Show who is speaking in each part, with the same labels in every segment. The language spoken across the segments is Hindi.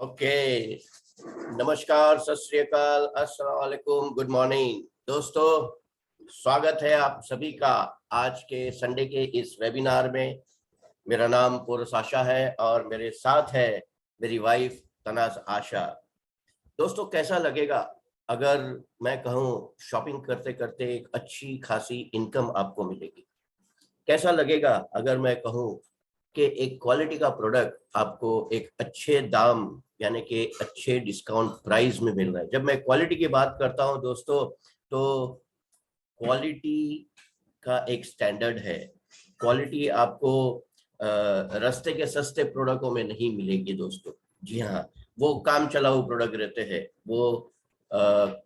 Speaker 1: ओके, नमस्कार, सत श्री अकाल, अस्सलाम वालेकुम, गुड मॉर्निंग दोस्तों। स्वागत है आप सभी का आज के संडे के इस वेबिनार में। मेरा नाम पोरस आशा है और मेरे साथ है मेरी वाइफ तनाज आशा। दोस्तों, कैसा लगेगा अगर मैं कहूँ शॉपिंग करते करते एक अच्छी खासी इनकम आपको मिलेगी? कैसा लगेगा अगर मैं कहूँ कि एक क्वालिटी का प्रोडक्ट आपको एक अच्छे दाम यानी कि अच्छे डिस्काउंट प्राइस में मिल रहा है? जब मैं क्वालिटी की बात करता हूं दोस्तों, तो क्वालिटी का एक स्टैंडर्ड है। क्वालिटी आपको रास्ते के सस्ते प्रोडक्टों में नहीं मिलेगी दोस्तों। जी हाँ, वो काम चलाऊ प्रोडक्ट रहते हैं, वो अ,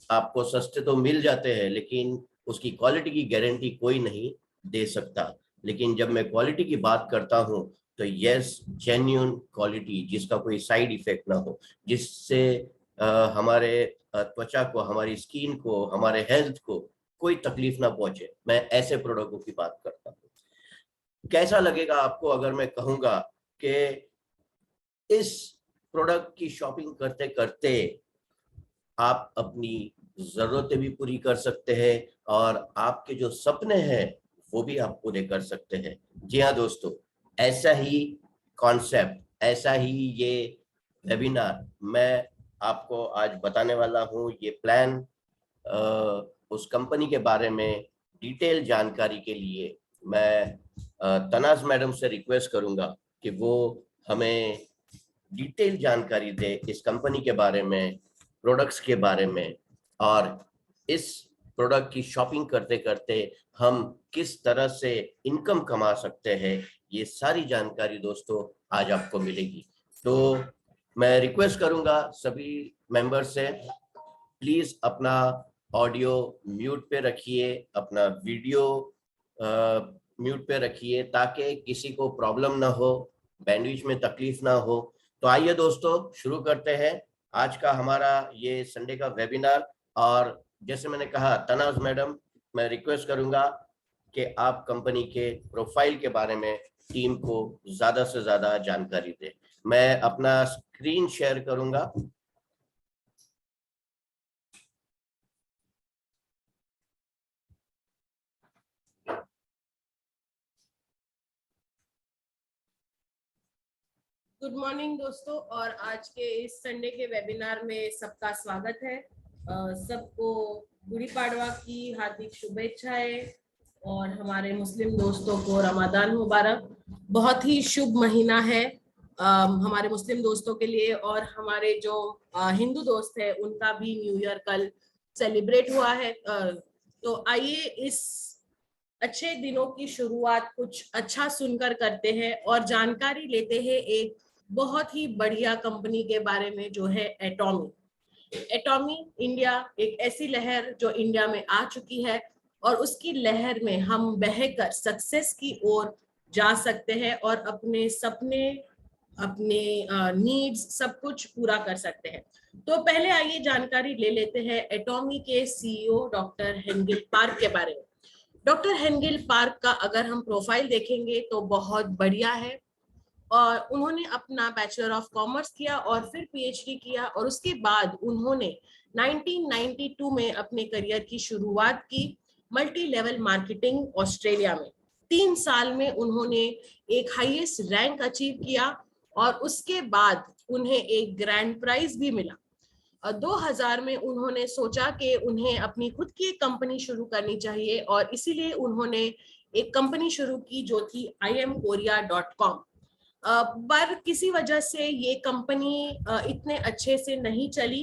Speaker 1: आपको सस्ते तो मिल जाते हैं लेकिन उसकी क्वालिटी की गारंटी कोई नहीं दे सकता। लेकिन जब मैं क्वालिटी की बात करता हूँ तो यस, जेन्युइन क्वालिटी जिसका कोई साइड इफेक्ट ना हो, जिससे हमारे त्वचा को, हमारी स्किन को, हमारे हेल्थ को कोई तकलीफ ना पहुंचे, मैं ऐसे प्रोडक्टों की बात करता हूँ। कैसा लगेगा आपको अगर मैं कहूँगा कि इस प्रोडक्ट की शॉपिंग करते करते आप अपनी जरूरतें भी पूरी कर सकते हैं और आपके जो सपने हैं वो भी आप पूरे कर सकते हैं। जी हाँ दोस्तों, ऐसा ही कॉन्सेप्ट, ऐसा ही ये वेबिनार मैं आपको आज बताने वाला हूँ। ये प्लान उस कंपनी के बारे में डिटेल जानकारी के लिए मैं तनाज मैडम से रिक्वेस्ट करूंगा कि वो हमें डिटेल जानकारी दे इस कंपनी के बारे में, प्रोडक्ट्स के बारे में, और इस प्रोडक्ट की शॉपिंग करते करते हम किस तरह से इनकम कमा सकते हैं। ये सारी जानकारी दोस्तों आज आपको मिलेगी। तो मैं रिक्वेस्ट करूंगा सभी मेंबर से, प्लीज अपना ऑडियो म्यूट पे रखिए, अपना वीडियो म्यूट पे रखिए ताकि किसी को प्रॉब्लम ना हो, बैंडविड्थ में तकलीफ ना हो। तो आइए दोस्तों, शुरू करते हैं आज का हमारा ये संडे का वेबिनार। और जैसे मैंने कहा, तनाज मैडम, मैं रिक्वेस्ट करूंगा कि आप कंपनी के प्रोफाइल के बारे में टीम को ज्यादा से ज्यादा जानकारी दें। मैं अपना स्क्रीन शेयर करूंगा।
Speaker 2: गुड मॉर्निंग दोस्तों, और आज के इस संडे के वेबिनार में सबका स्वागत है। सबको गुड़ी पाड़वा की हार्दिक शुभेच्छाएं और हमारे मुस्लिम दोस्तों को रमजान मुबारक। बहुत ही शुभ महीना है हमारे मुस्लिम दोस्तों के लिए, और हमारे जो हिंदू दोस्त है उनका भी न्यू ईयर कल सेलिब्रेट हुआ है। तो आइए इस अच्छे दिनों की शुरुआत कुछ अच्छा सुनकर करते हैं और जानकारी लेते हैं एक बहुत ही बढ़िया कंपनी के बारे में, जो है एटॉमी। एटॉमी इंडिया एक ऐसी लहर जो इंडिया में आ चुकी है और उसकी लहर में हम बहकर सक्सेस की ओर जा सकते हैं और अपने सपने, अपने नीड्स सब कुछ पूरा कर सकते हैं। तो पहले आइए जानकारी ले लेते हैं एटॉमी के सीईओ डॉक्टर हेंगिल पार्क के बारे में। डॉक्टर हेंगिल पार्क का अगर हम प्रोफाइल देखेंगे तो बहुत बढ़िया है। और उन्होंने अपना बैचलर ऑफ कॉमर्स किया और फिर पीएचडी किया, और उसके बाद उन्होंने 1992 में अपने करियर की शुरुआत की मल्टी लेवल मार्केटिंग ऑस्ट्रेलिया में। 3 साल में उन्होंने एक हाईएस्ट रैंक अचीव किया और उसके बाद उन्हें एक ग्रैंड प्राइज भी मिला। 2000 में उन्होंने सोचा कि उन्हें अपनी खुद की एक कंपनी शुरू करनी चाहिए और इसीलिए उन्होंने एक कंपनी शुरू की जो थी IamKorea.com। पर किसी वजह से ये कंपनी इतने अच्छे से नहीं चली,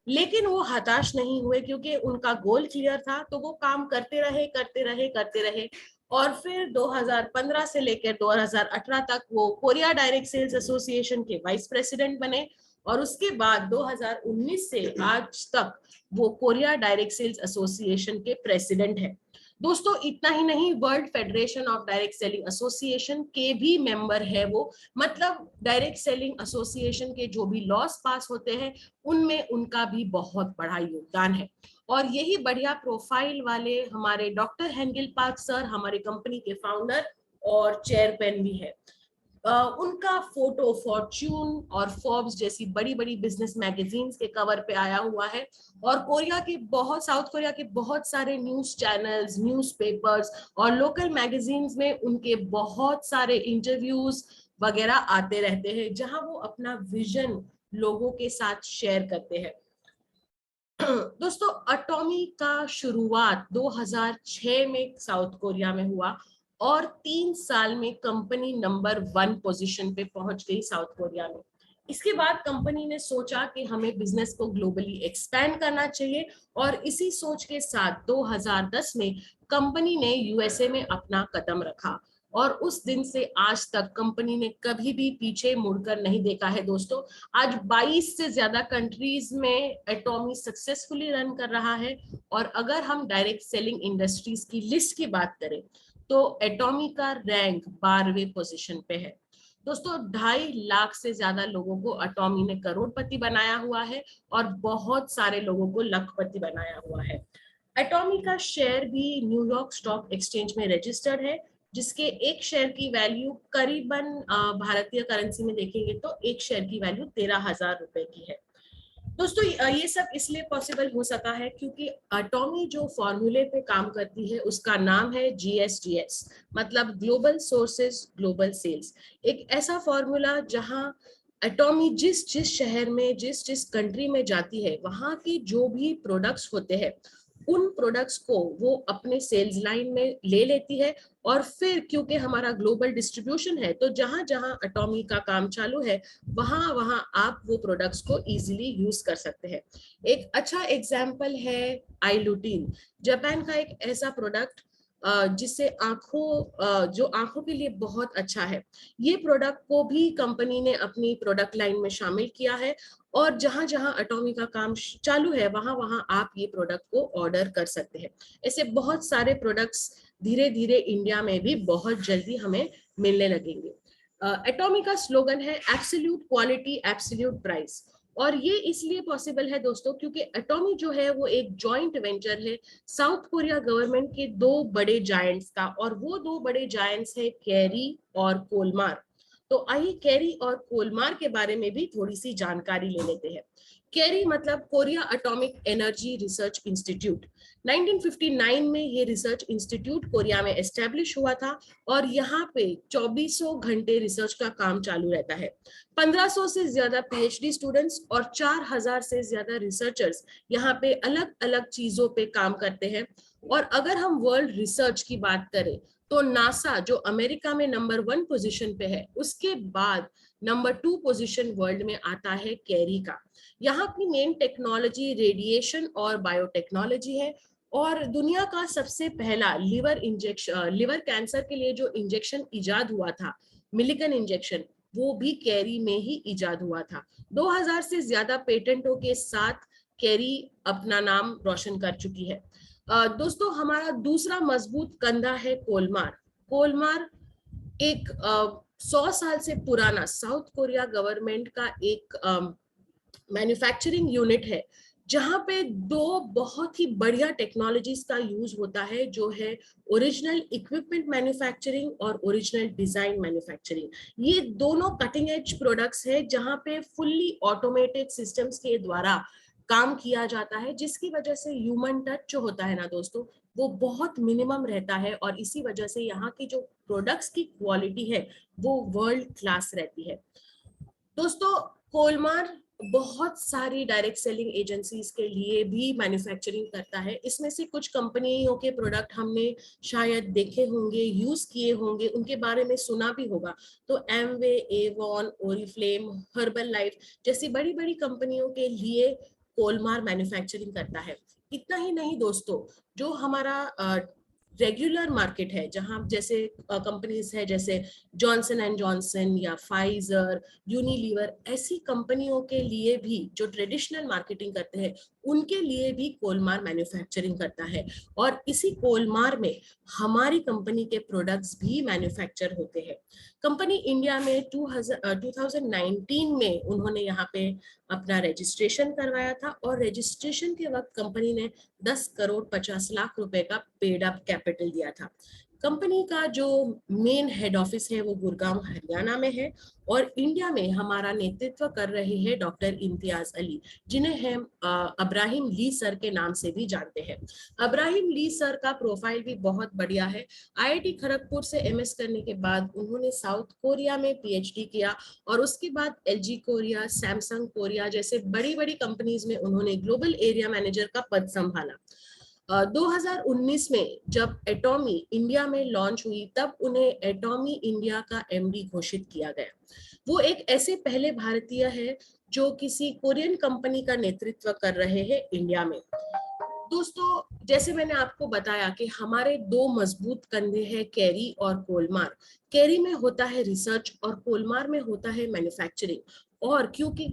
Speaker 2: लेकिन वो हताश नहीं हुए क्योंकि उनका गोल क्लियर था। तो वो काम करते रहे करते रहे करते रहे, और फिर 2015 से लेकर 2018 तक वो कोरिया डायरेक्ट सेल्स एसोसिएशन के वाइस प्रेसिडेंट बने, और उसके बाद 2019 से आज तक वो कोरिया डायरेक्ट सेल्स एसोसिएशन के प्रेसिडेंट है। दोस्तों, इतना ही नहीं, world federation of direct selling association के भी मेंबर है वो। मतलब डायरेक्ट सेलिंग एसोसिएशन के जो भी लॉस पास होते हैं उनमें उनका भी बहुत बड़ा योगदान है। और यही बढ़िया प्रोफाइल वाले हमारे डॉक्टर हेंगिल पार्क सर हमारी कंपनी के फाउंडर और चेयरमैन भी है। उनका फोटो फॉर्च्यून और फोर्ब्स जैसी बड़ी बड़ी बिजनेस मैगजीन्स के कवर पे आया हुआ है। और साउथ कोरिया के बहुत सारे न्यूज चैनल्स, न्यूज़पेपर्स और लोकल मैगजीन्स में उनके बहुत सारे इंटरव्यूज वगैरह आते रहते हैं, जहां वो अपना विजन लोगों के साथ शेयर करते हैं। दोस्तों, एटॉमी का शुरुआत 2006 में साउथ कोरिया में हुआ और 3 साल में कंपनी नंबर 1 पोजीशन पे पहुंच गई साउथ कोरिया में। इसके बाद कंपनी ने सोचा कि हमें बिजनेस को ग्लोबली एक्सपैंड करना चाहिए और इसी सोच के साथ 2010 में कंपनी ने यूएसए में अपना कदम रखा और उस दिन से आज तक कंपनी ने कभी भी पीछे मुड़कर नहीं देखा है। दोस्तों, आज 22 से ज्यादा कंट्रीज में एटॉमी सक्सेसफुली रन कर रहा है। और अगर हम डायरेक्ट सेलिंग इंडस्ट्रीज की लिस्ट की बात करें तो एटॉमी का रैंक 12वें पोजीशन पे है। दोस्तों, 2.5 लाख से ज्यादा लोगों को एटॉमी ने करोड़पति बनाया हुआ है और बहुत सारे लोगों को लखपति बनाया हुआ है। एटॉमी का शेयर भी न्यूयॉर्क स्टॉक एक्सचेंज में रजिस्टर्ड है, जिसके एक शेयर की वैल्यू करीबन भारतीय करेंसी में देखेंगे तो एक शेयर की वैल्यू 13,000 रुपए की है। दोस्तों, ये सब इसलिए पॉसिबल हो सका है क्योंकि एटॉमी जो फॉर्मूले पे काम करती है उसका नाम है GSGS, मतलब ग्लोबल सोर्सेज ग्लोबल सेल्स। एक ऐसा फॉर्मूला जहां एटॉमी जिस जिस शहर में, जिस जिस कंट्री में जाती है, वहां की जो भी प्रोडक्ट्स होते हैं उन प्रोडक्ट्स को वो अपने सेल्स लाइन में ले लेती है। और फिर क्योंकि हमारा ग्लोबल डिस्ट्रीब्यूशन है तो जहां जहां एटॉमी का काम चालू है वहां वहां आप वो प्रोडक्ट्स को इजीली यूज कर सकते हैं। एक अच्छा एग्जांपल है आईलूटीन, जापान का एक ऐसा प्रोडक्ट जिससे जो आंखों के लिए बहुत अच्छा है। ये प्रोडक्ट को भी कंपनी ने अपनी प्रोडक्ट लाइन में शामिल किया है और जहां जहां एटॉमी का काम चालू है वहां वहां आप ये प्रोडक्ट को ऑर्डर कर सकते हैं। ऐसे बहुत सारे प्रोडक्ट्स धीरे धीरे इंडिया में भी बहुत जल्दी हमें मिलने लगेंगे। एटॉमी का स्लोगन है एब्सोल्यूट क्वालिटी एब्सोल्यूट प्राइस। और ये इसलिए पॉसिबल है दोस्तों क्योंकि एटॉमी जो है वो एक जॉइंट वेंचर है साउथ कोरिया गवर्नमेंट के 2 बड़े जायंट्स का, और वो 2 बड़े जायंट्स है कैरी और कोलमार। तो आइए कैरी और कोलमार के बारे में भी थोड़ी सी जानकारी ले लेते हैं। कैरी मतलब Korea atomic energy research institute. 1959 में ये रिसर्च इंस्टीट्यूट कोरिया में एस्टेब्लिश हुआ था और यहाँ पे 2400 घंटे रिसर्च का काम चालू रहता है। 1500 से ज्यादा PhD स्टूडेंट्स और 4000 से ज्यादा रिसर्चर्स यहाँ पे अलग अलग चीजों पे काम करते हैं। और अगर हम वर्ल्ड रिसर्च की बात करें तो नासा जो अमेरिका में नंबर 1 पोजीशन पे है, उसके बाद नंबर 2 पोजीशन वर्ल्ड में आता है कैरी का। यहाँ की मेन टेक्नोलॉजी रेडिएशन और बायोटेक्नोलॉजी है और दुनिया का सबसे पहला लिवर कैंसर के लिए जो इंजेक्शन इजाद हुआ था, मिलिगन इंजेक्शन, वो भी कैरी में ही इजाद हुआ था। 2000 से ज्यादा पेटेंटों के साथ कैरी अपना नाम रोशन कर चुकी है। दोस्तों, हमारा दूसरा मजबूत कंधा है कोलमार। कोलमार एक 100 साल से पुराना साउथ कोरिया गवर्नमेंट का एक मैन्युफैक्चरिंग यूनिट है जहां पे 2 बहुत ही बढ़िया टेक्नोलॉजीज का यूज होता है, जो है ओरिजिनल इक्विपमेंट मैन्युफैक्चरिंग और ओरिजिनल डिजाइन मैन्युफैक्चरिंग। ये दोनों कटिंग एज प्रोडक्ट्स है जहां पे फुल्ली ऑटोमेटेड सिस्टम्स के द्वारा काम किया जाता है, जिसकी वजह से ह्यूमन टच जो होता है ना दोस्तों, वो बहुत मिनिमम रहता है और इसी वजह से यहाँ की जो प्रोडक्ट्स की क्वालिटी है वो वर्ल्ड क्लास रहती है। दोस्तों, कोलमार बहुत सारी डायरेक्ट सेलिंग एजेंसीज के लिए भी मैन्युफैक्चरिंग करता है। इसमें से कुछ कंपनियों के प्रोडक्ट हमने शायद देखे होंगे, यूज किए होंगे, उनके बारे में सुना भी होगा। तो Amway, Avon, Oriflame, herbal life जैसी बड़ी बड़ी कंपनियों के लिए कोलमार मैन्युफैक्चरिंग करता है। इतना ही नहीं दोस्तों, जो हमारा रेगुलर मार्केट है, जहां जैसे कंपनीज है जैसे जॉनसन एंड जॉनसन या फाइजर, यूनिलीवर, ऐसी कंपनियों के लिए भी जो ट्रेडिशनल मार्केटिंग करते हैं उनके लिए भी कोलमार मैन्युफैक्चरिंग करता है। और इसी कोलमार में हमारी कंपनी के प्रोडक्ट्स भी मैन्युफैक्चर होते हैं। कंपनी इंडिया में 2019 में उन्होंने यहाँ पे अपना रजिस्ट्रेशन करवाया था और रजिस्ट्रेशन के वक्त कंपनी ने 10 करोड़ 50 लाख रुपए का पेड अप कैपिटल दिया था। कंपनी का जो मेन हेड ऑफिस है वो गुड़गांव हरियाणा में है और इंडिया में हमारा नेतृत्व कर रहे हैं डॉक्टर इम्तियाज अली, जिन्हें हम अब्राहिम ली सर के नाम से भी जानते हैं। अब्राहिम ली सर का प्रोफाइल भी बहुत बढ़िया है। आईआईटी खड़गपुर से एमएस करने के बाद उन्होंने साउथ कोरिया में पीएचडी किया और उसके बाद एलजी कोरिया, सैमसंग कोरिया जैसे बड़ी बड़ी कंपनीज में उन्होंने ग्लोबल एरिया मैनेजर का पद संभाला। 2019 में जब एटॉमी इंडिया में लॉन्च हुई तब उन्हें एटॉमी इंडिया का एमडी घोषित किया गया। वो एक ऐसे पहले भारतीय है जो किसी कोरियन कंपनी का नेतृत्व कर रहे हैं इंडिया में। दोस्तों, जैसे मैंने आपको बताया कि हमारे दो मजबूत कंधे हैं, कैरी और कोलमार। कैरी में होता है रिसर्च और कोलमार में होता है मैन्युफैक्चरिंग। और क्योंकि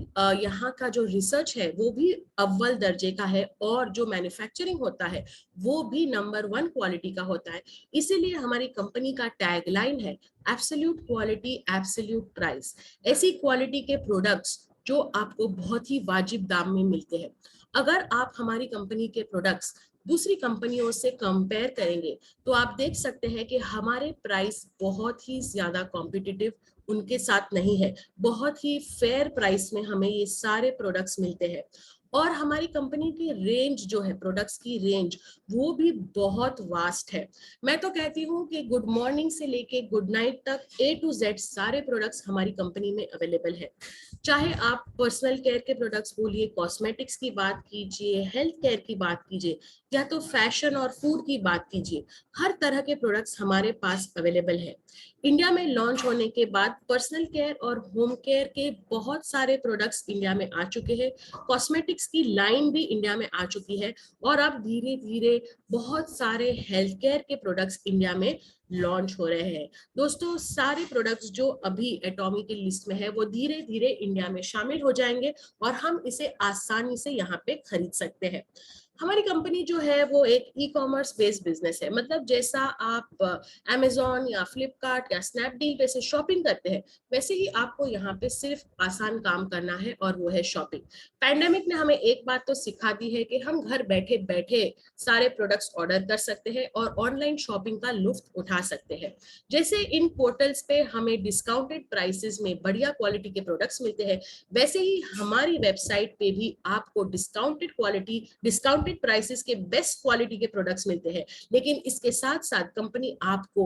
Speaker 2: यहाँ का जो रिसर्च है वो भी अव्वल दर्जे का है और जो मैन्युफैक्चरिंग होता है वो भी नंबर 1 क्वालिटी का होता है, इसीलिए हमारी कंपनी का टैगलाइन है एब्सोल्यूट क्वालिटी एब्सोल्यूट प्राइस। ऐसी क्वालिटी के प्रोडक्ट्स जो आपको बहुत ही वाजिब दाम में मिलते हैं। अगर आप हमारी कंपनी के प्रोडक्ट्स दूसरी कंपनियों से कंपेयर करेंगे तो आप देख सकते हैं कि हमारे प्राइस बहुत ही ज्यादा कॉम्पिटिटिव उनके साथ नहीं है। बहुत ही फेयर प्राइस में हमें ये सारे प्रोडक्ट्स मिलते हैं और हमारी कंपनी की रेंज जो है, प्रोडक्ट्स की रेंज, वो भी बहुत वास्ट है। मैं तो कहती हूँ कि गुड मॉर्निंग से लेके गुड नाइट तक A to Z सारे प्रोडक्ट्स हमारी कंपनी में अवेलेबल है। चाहे आप पर्सनल केयर के प्रोडक्ट्स बोलिए, कॉस्मेटिक्स की बात कीजिए, हेल्थ केयर की बात कीजिए या तो फैशन और फूड की बात कीजिए, हर तरह के प्रोडक्ट्स हमारे पास अवेलेबल है। इंडिया में लॉन्च होने के बाद पर्सनल केयर और होम केयर के बहुत सारे प्रोडक्ट्स इंडिया में आ चुके हैं। कॉस्मेटिक्स की लाइन भी इंडिया में आ चुकी है और अब धीरे धीरे बहुत सारे हेल्थ केयर के प्रोडक्ट्स इंडिया में लॉन्च हो रहे हैं। दोस्तों, सारे प्रोडक्ट्स जो अभी एटॉमी की लिस्ट में है वो धीरे धीरे इंडिया में शामिल हो जाएंगे और हम इसे आसानी से यहाँ पे खरीद सकते हैं। हमारी कंपनी जो है वो एक ई कॉमर्स बेस्ड बिजनेस है। मतलब जैसा आप अमेजोन या फ्लिपकार्ट या स्नैपडील पे से शॉपिंग करते हैं, वैसे ही आपको यहाँ पे सिर्फ आसान काम करना है और वो है शॉपिंग। पैंडेमिक ने हमें एक बात तो सिखा दी है कि हम घर बैठे बैठे सारे प्रोडक्ट्स ऑर्डर कर सकते हैं और ऑनलाइन शॉपिंग का लुत्फ उठा सकते हैं। जैसे इन पोर्टल्स पे हमें डिस्काउंटेड प्राइसेस में बढ़िया क्वालिटी के प्रोडक्ट्स मिलते हैं, वैसे ही हमारी वेबसाइट पे भी आपको डिस्काउंटेड क्वालिटी, डिस्काउंटेड प्राइसेस के बेस्ट क्वालिटी के प्रोडक्ट्स मिलते हैं। लेकिन इसके साथ साथ कंपनी आपको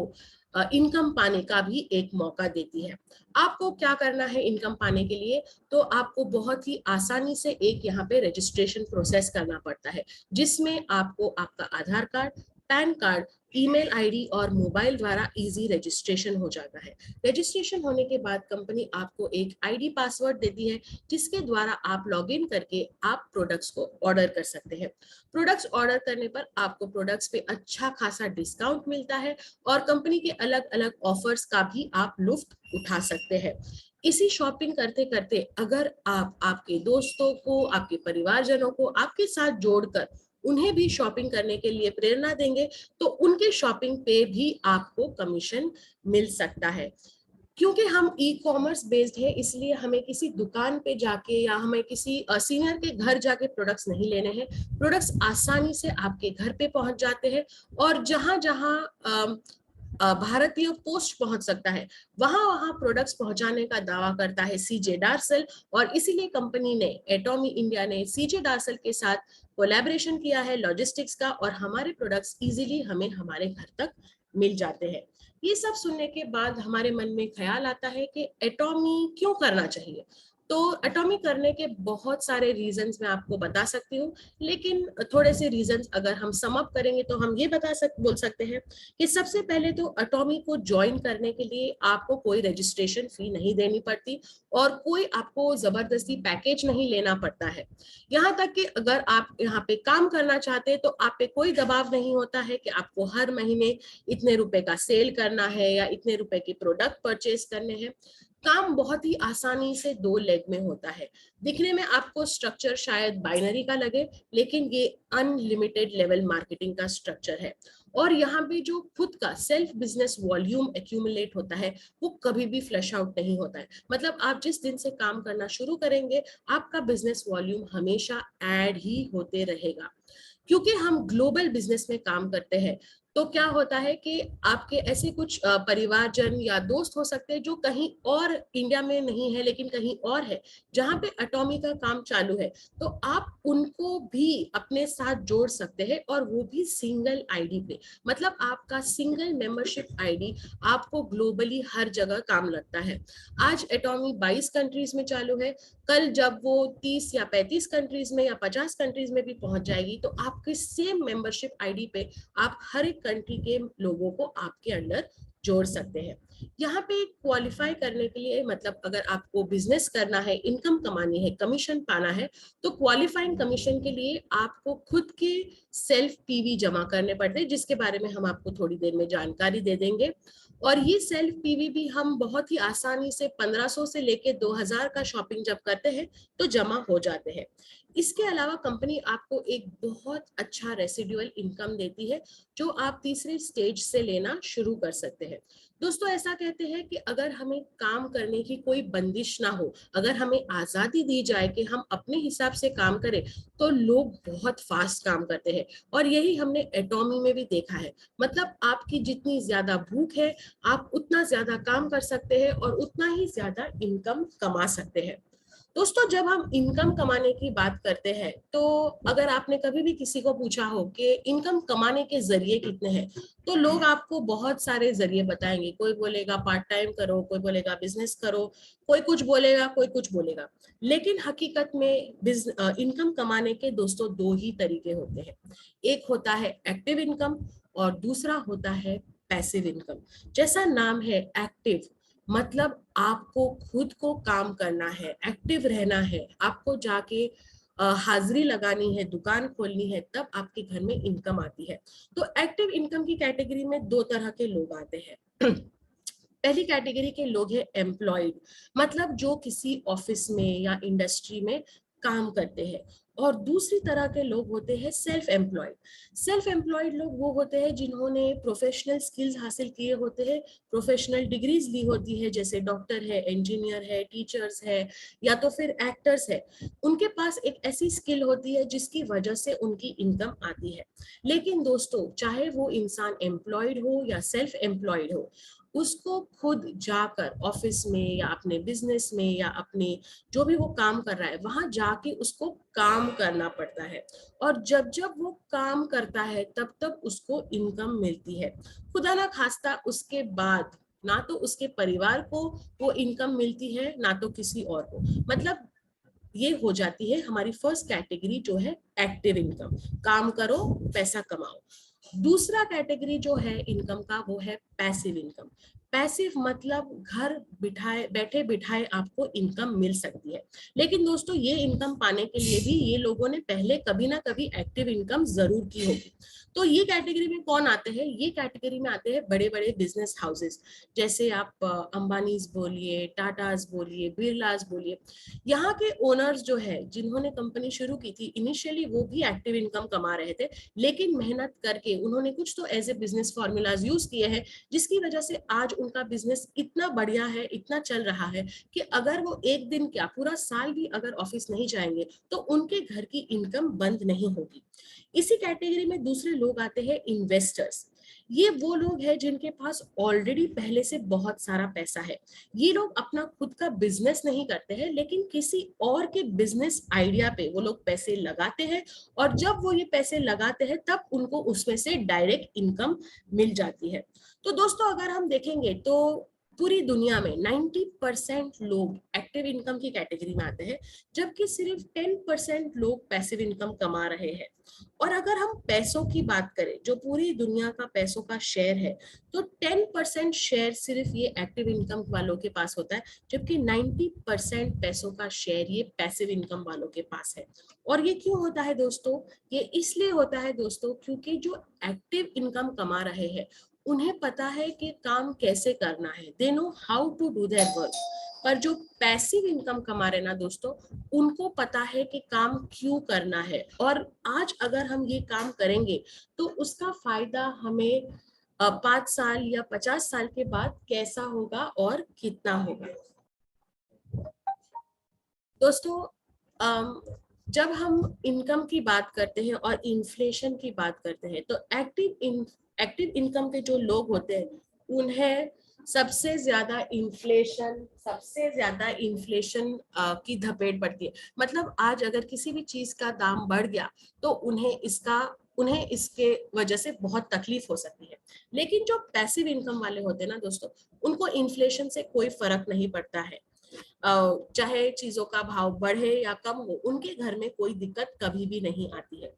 Speaker 2: इनकम पाने का भी एक मौका देती है। आपको क्या करना है इनकम पाने के लिए? तो आपको बहुत ही आसानी से एक यहाँ पे रजिस्ट्रेशन प्रोसेस करना पड़ता है, जिसमें आपको आपका Aadhaar card, PAN card, email ID और मोबाइल द्वारा इजी रजिस्ट्रेशन हो जाता है। रजिस्ट्रेशन होने के बाद कंपनी आपको एक आईडी पासवर्ड देती है, जिसके द्वारा आप लॉगिन करके आप प्रोडक्ट्स को ऑर्डर कर सकते हैं। प्रोडक्ट्स ऑर्डर करने पर आपको प्रोडक्ट्स पे अच्छा खासा डिस्काउंट मिलता है और कंपनी के अलग अलग ऑफर्स का भी आप लुत्फ उठा सकते हैं। इसी शॉपिंग करते करते अगर आप आपके दोस्तों को, आपके परिवारजनों को आपके साथ जोड़कर उन्हें भी शॉपिंग करने के लिए प्रेरणा देंगे तो उनके शॉपिंग पे भी आपको कमीशन मिल सकता है। क्योंकि हम ई कॉमर्स बेस्ड है, इसलिए हमें किसी दुकान पे जाके या हमें किसी सीनियर के घर जाके प्रोडक्ट्स नहीं लेने हैं। प्रोडक्ट्स आसानी से आपके घर पे पहुंच जाते हैं और जहां जहां भारतीय पोस्ट पहुंच सकता है वहां वहां प्रोडक्ट्स पहुंचाने का दावा करता है सीजे डार्सल। और इसीलिए कंपनी ने, एटॉमी इंडिया ने सीजे डार्सल के साथ कोलैबोरेशन किया है लॉजिस्टिक्स का और हमारे प्रोडक्ट्स इजीली हमें हमारे घर तक मिल जाते हैं। ये सब सुनने के बाद हमारे मन में ख्याल आता है कि एटॉमी क्यों करना चाहिए। तो एटॉमी करने के बहुत सारे रीजंस मैं आपको बता सकती हूँ, लेकिन थोड़े से रीजंस अगर हम सम अप करेंगे तो हम ये बोल सकते हैं कि सबसे पहले तो एटॉमी को ज्वाइन करने के लिए आपको कोई रजिस्ट्रेशन फी नहीं देनी पड़ती और कोई आपको जबरदस्ती पैकेज नहीं लेना पड़ता है। यहाँ तक कि अगर आप यहाँ पे काम करना चाहते हैं तो आप पे कोई दबाव नहीं होता है कि आपको हर महीने इतने रुपए का सेल करना है या इतने रुपए के प्रोडक्ट परचेज करने हैं। काम बहुत ही आसानी से 2 लेग में होता है। दिखने में आपको स्ट्रक्चर शायद बाइनरी का लगे, लेकिन ये अनलिमिटेड लेवल मार्केटिंग का स्ट्रक्चर है। और यहाँ पे जो खुद का सेल्फ बिजनेस वॉल्यूम एक्यूमुलेट होता है वो कभी भी फ्लैश आउट नहीं होता है। मतलब आप जिस दिन से काम करना शुरू करेंगे आपका बिजनेस वॉल्यूम हमेशा ऐड ही होते रहेगा। क्योंकि हम ग्लोबल बिजनेस में काम करते हैं तो क्या होता है कि आपके ऐसे कुछ परिवारजन या दोस्त हो सकते हैं जो कहीं और इंडिया में नहीं है लेकिन कहीं और है जहां पे एटॉमी का काम चालू है, तो आप उनको भी अपने साथ जोड़ सकते हैं और वो भी सिंगल आईडी पे। मतलब आपका सिंगल मेंबरशिप आईडी आपको ग्लोबली हर जगह काम लगता है। आज एटॉमी 22 कंट्रीज में चालू है, कल जब वो 30 या 35 कंट्रीज में या 50 कंट्रीज में भी पहुंच जाएगी तो आपके सेम मेंबरशिप आईडी पे आप हर एक कंट्री के लोगों को आपके अंडर जोड़ सकते हैं। यहाँ पे क्वालिफाई करने के लिए, मतलब अगर आपको बिजनेस करना है, इनकम कमानी है, कमीशन पाना है, तो क्वालिफाइंग कमीशन के लिए आपको खुद के सेल्फ पीवी जमा करने पड़ते हैं, जिसके बारे में हम आपको थोड़ी देर में जानकारी दे देंगे। और ये सेल्फ पीवी भी हम बहुत ही आसानी से 1500 से लेके 2000 का शॉपिंग जब करते हैं तो जमा हो जाते हैं। इसके अलावा कंपनी आपको एक बहुत अच्छा रेसिडुअल इनकम देती है जो आप तीसरे स्टेज से लेना शुरू कर सकते हैं। दोस्तों, ऐसा कहते हैं कि अगर हमें काम करने की कोई बंदिश ना हो, अगर हमें आजादी दी जाए कि हम अपने हिसाब से काम करें, तो लोग बहुत फास्ट काम करते हैं। और यही हमने एटॉमी में भी देखा है। मतलब आपकी जितनी ज्यादा भूख है, आप उतना ज्यादा काम कर सकते हैं और उतना ही ज्यादा इनकम कमा सकते हैं। दोस्तों, जब हम इनकम कमाने की बात करते हैं तो अगर आपने कभी भी किसी को पूछा हो कि इनकम कमाने के जरिए कितने हैं, तो लोग आपको बहुत सारे जरिए बताएंगे। कोई बोलेगा पार्ट टाइम करो, कोई बोलेगा बिजनेस करो, कोई कुछ बोलेगा, कोई कुछ बोलेगा। लेकिन हकीकत में इनकम कमाने के दोस्तों दो ही तरीके होते हैं। एक होता है एक्टिव इनकम और दूसरा होता है पैसिव इनकम। जैसा नाम है एक्टिव, मतलब आपको खुद को काम करना है, एक्टिव रहना है, आपको जाके हाजिरी लगानी है, दुकान खोलनी है, तब आपके घर में इनकम आती है। तो एक्टिव इनकम की कैटेगरी में दो तरह के लोग आते हैं। पहली कैटेगरी के लोग हैं एम्प्लॉयड, मतलब जो किसी ऑफिस में या इंडस्ट्री में काम करते हैं। और दूसरी तरह के लोग होते हैं सेल्फ एम्प्लॉयड। सेल्फ एम्प्लॉयड लोग वो होते हैं जिन्होंने प्रोफेशनल स्किल्स हासिल किए होते हैं, प्रोफेशनल डिग्रीज ली होती है, जैसे डॉक्टर है, इंजीनियर है, टीचर्स है, या तो फिर एक्टर्स है। उनके पास एक ऐसी स्किल होती है जिसकी वजह से उनकी इनकम आती है। लेकिन दोस्तों, चाहे वो इंसान एम्प्लॉयड हो या सेल्फ एम्प्लॉयड हो, उसको खुद जाकर ऑफिस में या अपने बिजनेस में या अपने जो भी वो काम कर रहा है वहां जाके उसको काम करना पड़ता है। और जब जब वो काम करता है तब तब उसको इनकम मिलती है। खुदा ना खास्ता उसके बाद ना तो उसके परिवार को वो इनकम मिलती है, ना तो किसी और को। मतलब ये हो जाती है हमारी फर्स्ट कैटेगरी जो है एक्टिव इनकम, काम करो पैसा कमाओ। दूसरा कैटेगरी जो है इनकम का वो है पैसिव इनकम। पैसिव मतलब घर बिठाए बैठे बिठाए आपको इनकम मिल सकती है। लेकिन दोस्तों, ये इनकम पाने के लिए भी ये लोगों ने पहले कभी ना कभी एक्टिव इनकम जरूर की होगी। तो ये कैटेगरी में कौन आते हैं? ये कैटेगरी में आते हैं बड़े बड़े बिजनेस हाउसेस, जैसे आप अंबानीज बोलिए, टाटाज बोलिए, बिरलाज बोलिए। यहाँ के ओनर्स जो है जिन्होंने कंपनी शुरू की थी, इनिशियली वो भी एक्टिव इनकम कमा रहे थे, लेकिन मेहनत करके उन्होंने कुछ तो ऐसे बिजनेस फॉर्मूलाज यूज किए हैं जिसकी वजह से आज उनका बिजनेस इतना बढ़िया है, इतना चल रहा है कि अगर वो एक दिन क्या पूरा साल भी अगर ऑफिस नहीं जाएंगे तो उनके घर की इनकम बंद नहीं होगी। इसी कैटेगरी में दूसरे लोग आते हैं इन्वेस्टर्स। ये वो लोग हैं जिनके पास ऑलरेडी पहले से बहुत सारा पैसा है। ये लोग अपना खुद का बिजनेस नहीं करते हैं, लेकिन किसी और के बिजनेस आइडिया पे वो लोग पैसे लगाते हैं, और जब वो ये पैसे लगाते हैं तब उनको उसमें से डायरेक्ट इनकम मिल जाती है। तो दोस्तों, अगर हम देखेंगे तो पूरी दुनिया में 90% लोग एक्टिव इनकम की कैटेगरी में आते हैं, जबकि सिर्फ 10% लोग पैसिव इनकम कमा रहे हैं। और अगर हम पैसों की बात करें, जो पूरी दुनिया का पैसों का शेयर है, तो 10% शेयर सिर्फ ये एक्टिव इनकम वालों के पास होता है, जबकि 90% पैसों का शेयर ये पैसिव इनकम वालों के पास है। और ये क्यों होता है दोस्तों? ये इसलिए होता है दोस्तों क्योंकि जो एक्टिव इनकम कमा रहे हैं उन्हें पता है कि काम कैसे करना है, they know how to do their work. पर जो पैसिव इनकम कमा रहे ना दोस्तों, उनको पता है कि काम क्यों करना है, और आज अगर हम ये काम करेंगे तो उसका फायदा हमें 5 साल या 50 साल के बाद कैसा होगा और कितना होगा। दोस्तों, जब हम इनकम की बात करते हैं और इन्फ्लेशन की बात करते हैं तो एक्टिव इनकम के जो लोग होते हैं उन्हें सबसे ज्यादा इन्फ्लेशन की धपेट पड़ती है। मतलब आज अगर किसी भी चीज का दाम बढ़ गया तो उन्हें इसके वजह से बहुत तकलीफ हो सकती है। लेकिन जो पैसिव इनकम वाले होते हैं ना दोस्तों, उनको इन्फ्लेशन से कोई फर्क नहीं पड़ता है। चाहे चीजों का भाव बढ़े या कम हो, उनके घर में कोई दिक्कत कभी भी नहीं आती है।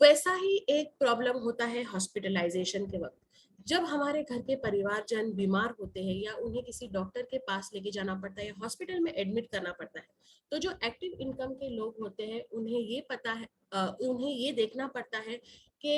Speaker 2: वैसा ही एक प्रॉब्लम होता है हॉस्पिटलाइजेशन के वक्त। जब हमारे घर के परिवारजन बीमार होते हैं या उन्हें किसी डॉक्टर के पास लेके जाना पड़ता है, हॉस्पिटल में एडमिट करना पड़ता है, तो जो एक्टिव इनकम के लोग होते हैं उन्हें ये पता है, उन्हें ये देखना पड़ता है कि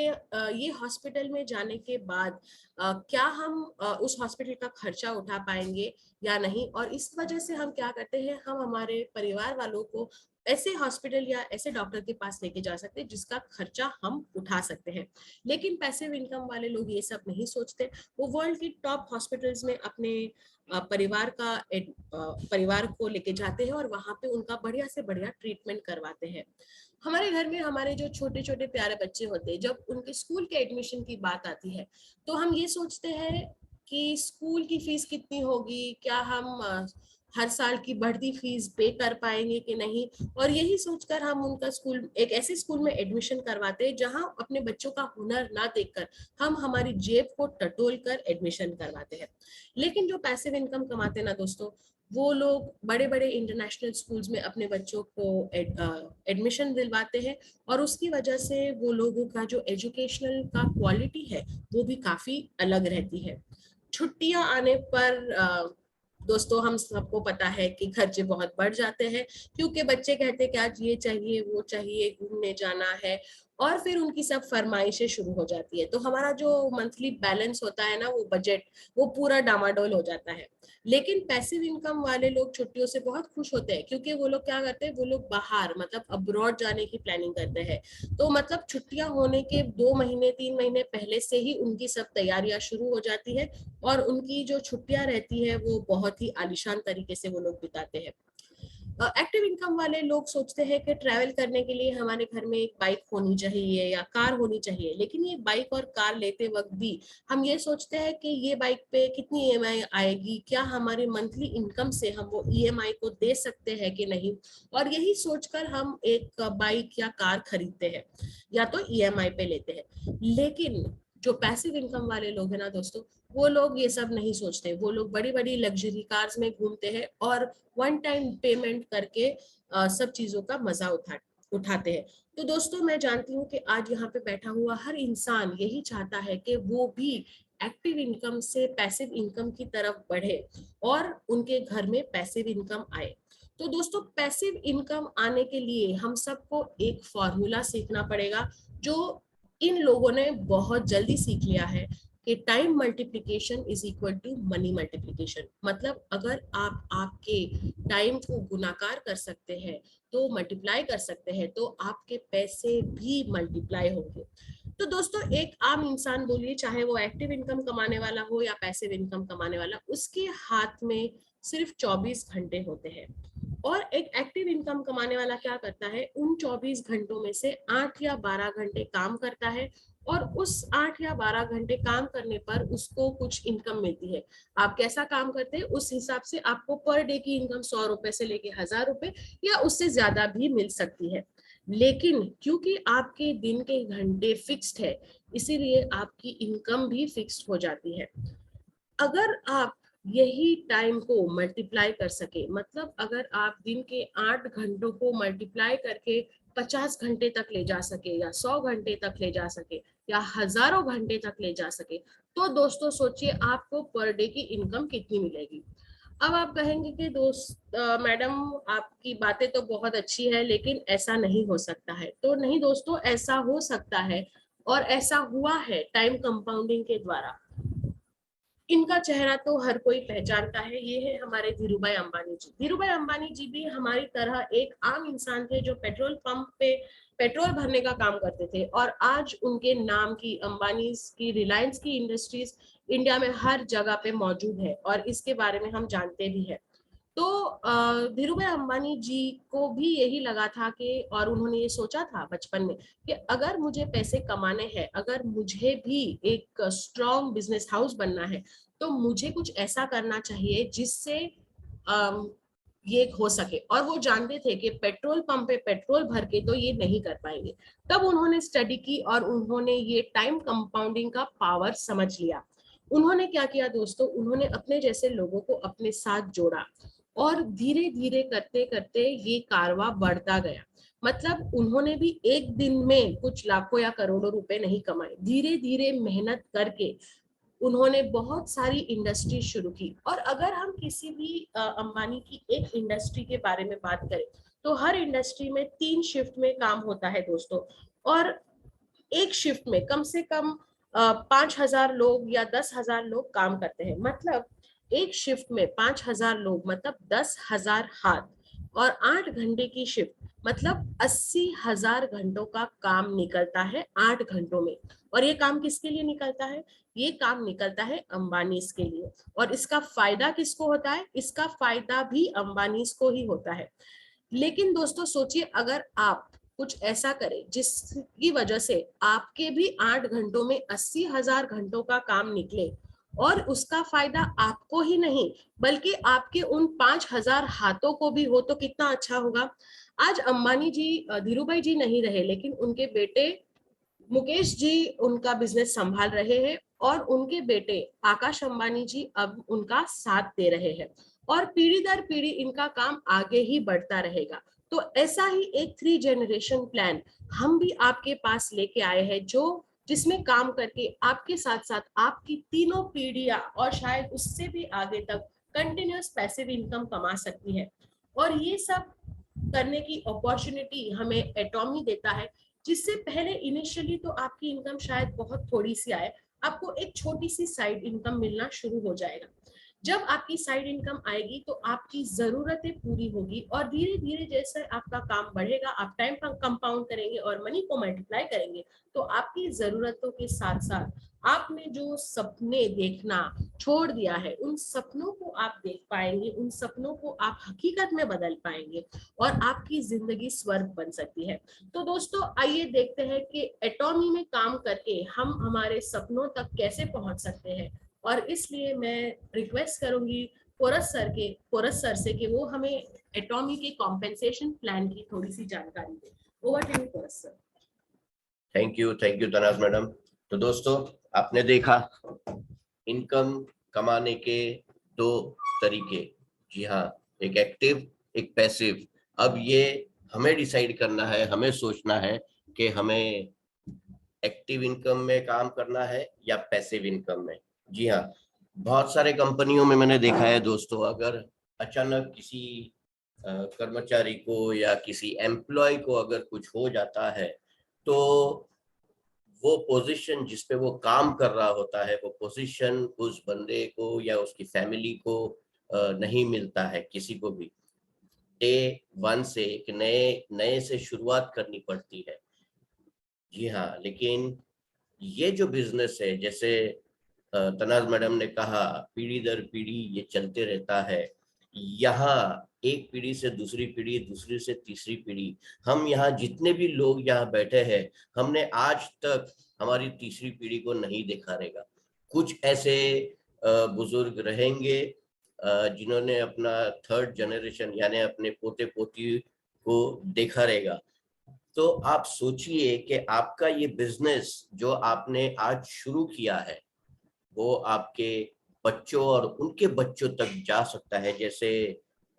Speaker 2: ये हॉस्पिटल में जाने के बाद क्या हम उस हॉस्पिटल का खर्चा उठा पाएंगे या नहीं। और इस वजह से हम क्या करते हैं, हम हमारे परिवार वालों को ऐसे हॉस्पिटल या ऐसे डॉक्टर के पास लेके जा सकते हैं जिसका खर्चा हम उठा सकते हैं। लेकिन पैसिव इनकम वाले लोग ये सब नहीं सोचते। वो वर्ल्ड की टॉप हॉस्पिटल्स में अपने परिवार को लेके जाते हैं और वहां पे उनका बढ़िया से बढ़िया ट्रीटमेंट करवाते हैं। हमारे घर में हमारे जो छोटे छोटे प्यारे बच्चे होते हैं, जब उनके स्कूल के एडमिशन की बात आती है तो हम ये सोचते हैं कि स्कूल की फीस कितनी होगी, क्या हम हर साल की बढ़ती फीस पे कर पाएंगे कि नहीं। और यही सोचकर हम उनका एक ऐसे स्कूल में एडमिशन करवाते हैं जहां अपने बच्चों का हुनर ना देखकर हम हमारी जेब को टटोल कर एडमिशन करवाते हैं। लेकिन जो पैसिव इनकम कमाते हैं ना दोस्तों, वो लोग बड़े बड़े इंटरनेशनल स्कूल्स में अपने बच्चों को एडमिशन दिलवाते हैं और उसकी वजह से वो लोगों का जो एजुकेशनल का क्वालिटी है वो भी काफी अलग रहती है। छुट्टियां आने पर दोस्तों हम सबको पता है कि खर्चे बहुत बढ़ जाते हैं, क्योंकि बच्चे कहते हैं कि आज ये चाहिए वो चाहिए, घूमने जाना है, और फिर उनकी सब फरमाइशें शुरू हो जाती है। तो हमारा जो मंथली बैलेंस होता है ना, वो बजट, वो पूरा डामाडोल हो जाता है। लेकिन पैसिव इनकम वाले लोग छुट्टियों से बहुत खुश होते हैं, क्योंकि वो लोग क्या करते हैं, वो लोग बाहर मतलब अब्रॉड जाने की प्लानिंग करते हैं। तो मतलब छुट्टियां होने के 2 महीने 3 महीने पहले से ही उनकी सब तैयारियां शुरू हो जाती है और उनकी जो छुट्टियां रहती है वो बहुत ही आलीशान तरीके से वो लोग बिताते हैं। एक्टिव इनकम वाले लोग सोचते हैं कि ट्रैवल करने के लिए हमारे घर में एक बाइक होनी चाहिए या कार होनी चाहिए। लेकिन ये बाइक और कार लेते वक्त भी हम ये सोचते हैं कि ये बाइक पे कितनी ईएमआई आएगी, क्या हमारे मंथली इनकम से हम वो ईएमआई को दे सकते हैं कि नहीं। और यही सोचकर हम एक बाइक या कार खरीदते हैं या तो ईएमआई पे लेते हैं। लेकिन जो पैसिव इनकम वाले लोग हैं ना दोस्तों, वो लोग ये सब नहीं सोचते। वो लोग बड़ी बड़ी लग्जरी कार्स में घूमते हैं और वन टाइम पेमेंट करके सब चीजों का मजा उठाते हैं। तो दोस्तों मैं जानती हूँ कि आज यहाँ पे बैठा हुआ हर इंसान यही चाहता है कि वो भी एक्टिव इनकम से पैसिव इनकम की तरफ बढ़े और उनके घर में पैसिव इनकम आए। तो दोस्तों पैसिव इनकम आने के लिए हम सबको एक फॉर्मूला सीखना पड़ेगा, जो इन लोगों ने बहुत जल्दी सीख लिया है कि time multiplication is equal to money multiplication. मतलब अगर आप आपके टाइम को गुणाकार कर सकते हैं, तो मल्टीप्लाई कर सकते हैं, तो आपके पैसे भी मल्टीप्लाई होंगे। तो दोस्तों एक आम इंसान बोलिए, चाहे वो एक्टिव इनकम कमाने वाला हो या पैसिव इनकम कमाने वाला, उसके हाथ में सिर्फ 24 घंटे होते हैं। और एक एक्टिव इनकम कमाने वाला क्या करता है, उन 24 घंटों में से 8 या 12 घंटे काम करता है और उस 8 या 12 घंटे काम करने पर उसको कुछ इनकम मिलती है। आप कैसा काम करते हैं उस हिसाब से आपको पर डे की इनकम 100 रुपए से लेके 1000 रुपए या उससे ज्यादा भी मिल सकती है। लेकिन क्योंकि आपके दिन के घंटे फिक्स्ड है, इसीलिए आपकी इनकम भी फिक्स्ड हो जाती है। अगर आप यही टाइम को मल्टीप्लाई कर सके, मतलब अगर आप दिन के 8 घंटों को मल्टीप्लाई करके 50 घंटे तक ले जा सके या 100 घंटे तक ले जा सके या हजारों घंटे तक ले जा सके, तो दोस्तों सोचिए आपको पर डे की इनकम कितनी मिलेगी। अब आप कहेंगे कि मैडम आपकी बातें तो बहुत अच्छी है लेकिन ऐसा नहीं हो सकता है। तो नहीं दोस्तों, ऐसा हो सकता है और ऐसा हुआ है टाइम कंपाउंडिंग के द्वारा। इनका चेहरा तो हर कोई पहचानता है, ये है हमारे धीरूभाई अंबानी जी। धीरूभाई अंबानी जी भी हमारी तरह एक आम इंसान थे जो पेट्रोल पंप पे पेट्रोल भरने का काम करते थे, और आज उनके नाम की अंबानी की, रिलायंस की इंडस्ट्रीज इंडिया में हर जगह पे मौजूद है और इसके बारे में हम जानते भी हैं। तो धीरूभाई अंबानी जी को भी यही लगा था कि, और उन्होंने ये सोचा था बचपन में कि अगर मुझे पैसे कमाने हैं, अगर मुझे भी एक स्ट्रॉन्ग बिजनेस हाउस बनना है, तो मुझे कुछ ऐसा करना चाहिए जिससे ये हो सके। और वो जानते थे कि पेट्रोल पंप पे पेट्रोल भर के तो ये नहीं कर पाएंगे। तब उन्होंने स्टडी की और उन्होंने ये टाइम कंपाउंडिंग का पावर समझ लिया। उन्होंने क्या किया दोस्तों, उन्होंने अपने जैसे लोगों को अपने साथ जोड़ा और धीरे धीरे करते करते ये कारवां बढ़ता गया। मतलब उन्होंने भी एक दिन में कुछ लाखों या करोड़ों रुपए नहीं कमाए, धीरे धीरे मेहनत करके उन्होंने बहुत सारी इंडस्ट्री शुरू की। और अगर हम किसी भी अंबानी की एक इंडस्ट्री के बारे में बात करें, तो हर इंडस्ट्री में 3 शिफ्ट में काम होता है दोस्तों। और एक शिफ्ट में कम से कम 5,000 लोग या 10,000 लोग काम करते हैं। मतलब एक शिफ्ट में 5,000 लोग, मतलब 10,000 हाथ। और 8 घंटे की शिफ्ट, मतलब 80,000 घंटों का काम निकलता है 8 घंटों में। और ये काम किसके लिए निकलता है? ये काम निकलता है अंबानी के लिए। और इसका फायदा किसको होता है? इसका फायदा भी अंबानी को ही होता है। लेकिन दोस्तों सोचिए, अगर आप कुछ ऐसा करें जिसकी वजह से आपके भी 8 घंटों में 80,000 घंटों का काम निकले, और उसका फायदा आपको ही नहीं बल्कि आपके उन 5,000 हाथों को भी हो, तो कितना अच्छा होगा। आज अंबानी जी, धीरूभाई जी नहीं रहे, लेकिन उनके बेटे मुकेश जी उनका बिजनेस संभाल रहे हैं। और उनके बेटे आकाश अंबानी जी अब उनका साथ दे रहे हैं। और पीढ़ी दर पीढ़ी इनका काम आगे ही बढ़ता रहेगा। तो ऐसा ही एक 3 जनरेशन प्लान हम भी आपके पास लेके आए हैं, जो जिसमें काम करके आपके साथ साथ आपकी तीनों पीढ़ियां और शायद उससे भी आगे तक कंटिन्यूअस पैसिव इनकम कमा सकती है। और ये सब करने की अपॉर्चुनिटी हमें एटॉमी देता है, जिससे पहले इनिशियली तो आपकी इनकम शायद बहुत थोड़ी सी आए, आपको एक छोटी सी साइड इनकम मिलना शुरू हो जाएगा। जब आपकी साइड इनकम आएगी तो आपकी जरूरतें पूरी होगी, और धीरे धीरे जैसे आपका काम बढ़ेगा, आप टाइम कंपाउंड करेंगे और मनी को मल्टीप्लाई करेंगे, तो आपकी जरूरतों के साथ साथ आपने जो सपने देखना छोड़ दिया है, उन सपनों को आप देख पाएंगे, उन सपनों को आप हकीकत में बदल पाएंगे, और आपकी जिंदगी स्वर्ग बन सकती है। तो दोस्तों आइए देखते हैं कि एटॉमी में काम करके हम हमारे सपनों तक कैसे पहुंच सकते हैं। और इसलिए मैं रिक्वेस्ट करूंगी पोरस सर से कि वो हमें एटॉमी के कॉम्पेंसेशन प्लान की थोड़ी सी जानकारी दें। Over to you Porus sir.
Speaker 1: Thank you Tanaz madam. तो दोस्तों आपने देखा इनकम कमाने के 2 तरीके। जी हाँ, एक एक्टिव, एक पैसिव। अब ये हमें डिसाइड करना है, हमें सोचना है कि हमें एक्टिव इनकम में काम करना है या पैसिव इनकम में। जी हाँ, बहुत सारे कंपनियों में मैंने देखा है दोस्तों, अगर अचानक किसी कर्मचारी को या किसी एम्प्लॉय को अगर कुछ हो जाता है, तो वो पोजीशन जिस पे वो काम कर रहा होता है, वो पोजीशन उस बंदे को या उसकी फैमिली को नहीं मिलता है किसी को भी। डे 1 से एक नए से शुरुआत करनी पड़ती है। जी हाँ, लेकिन ये जो बिजनेस है, जैसे तनाज मैडम ने कहा, पीढ़ी दर पीढ़ी ये चलते रहता है। यहाँ एक पीढ़ी से दूसरी पीढ़ी, दूसरी से तीसरी पीढ़ी, हम यहाँ जितने भी लोग यहाँ बैठे हैं, हमने आज तक हमारी तीसरी पीढ़ी को नहीं देखा रहेगा। कुछ ऐसे बुजुर्ग रहेंगे जिन्होंने अपना 3rd जनरेशन यानी अपने पोते पोती को देखा रहेगा। तो आप सोचिए कि आपका ये बिजनेस जो आपने आज शुरू किया है, वो आपके बच्चों और उनके बच्चों तक जा सकता है। जैसे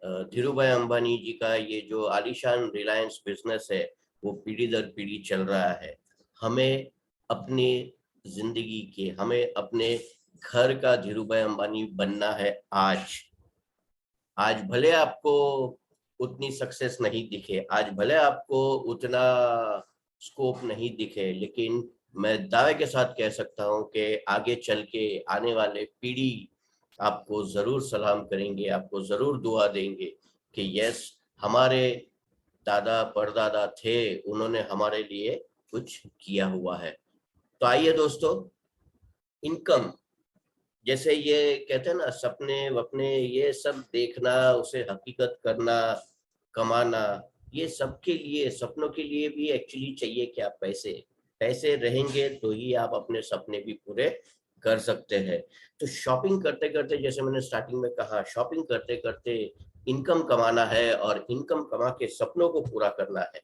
Speaker 1: धीरूभाई अंबानी जी का ये जो आलीशान रिलायंस बिजनेस है, वो पीढ़ी दर पीढ़ी चल रहा है। हमें अपनी जिंदगी के, हमें अपने घर का धीरूभाई अंबानी बनना है आज भले आपको उतनी सक्सेस नहीं दिखे, आज भले आपको उतना स्कोप नहीं दिखे, लेकिन मैं दावे के साथ कह सकता हूं कि आगे चल के आने वाले पीढ़ी आपको जरूर सलाम करेंगे, आपको जरूर दुआ देंगे कि यस, हमारे दादा परदादा थे, उन्होंने हमारे लिए कुछ किया हुआ है। तो आइए दोस्तों, इनकम जैसे ये कहते हैं ना, सपने वपने ये सब देखना, उसे हकीकत करना, कमाना, ये सबके लिए, सपनों के लिए भी एक्चुअली चाहिए क्या? पैसे। पैसे रहेंगे तो ही आप अपने सपने भी पूरे कर सकते हैं। तो शॉपिंग करते करते, जैसे मैंने स्टार्टिंग में कहा, शॉपिंग करते करते इनकम कमाना है और इनकम कमा के सपनों को पूरा करना है।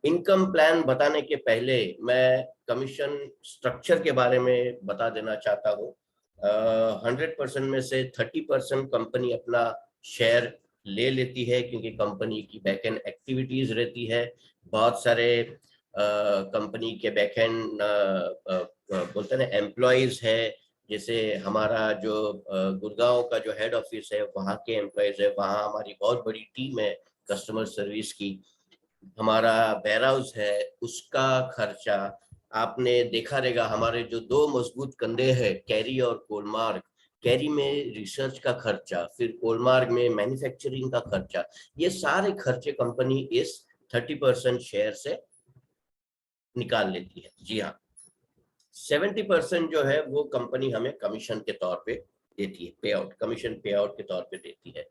Speaker 1: इनकम प्लान बताने के पहले मैं कमीशन स्ट्रक्चर के बारे में बता देना चाहता हूँ। 100% में से 30% कंपनी अपना शेयर ले लेती है, क्योंकि कंपनी की बैकएंड एक्टिविटीज रहती है। बहुत सारे कंपनी के बैकएंड बोलते हैं ना एम्प्लॉयज है। जैसे हमारा जो गुड़गांव का जो हेड ऑफिस है, वहाँ के एम्प्लॉयज है, वहाँ हमारी बहुत बड़ी टीम है कस्टमर सर्विस की। हमारा वेयर हाउस है, उसका खर्चा आपने देखा रहेगा। हमारे जो दो मजबूत कंधे हैं, कैरी और कोलमार्ग, कैरी में रिसर्च का खर्चा, फिर कोलमार्ग में मैन्युफैक्चरिंग का खर्चा, ये सारे खर्चे कंपनी इस 30% शेयर से निकाल लेती है। जी हाँ, 70% जो है वो कंपनी हमें कमीशन के तौर पे देती है, पे आउट, कमीशन पे आउट के तौर पे देती है।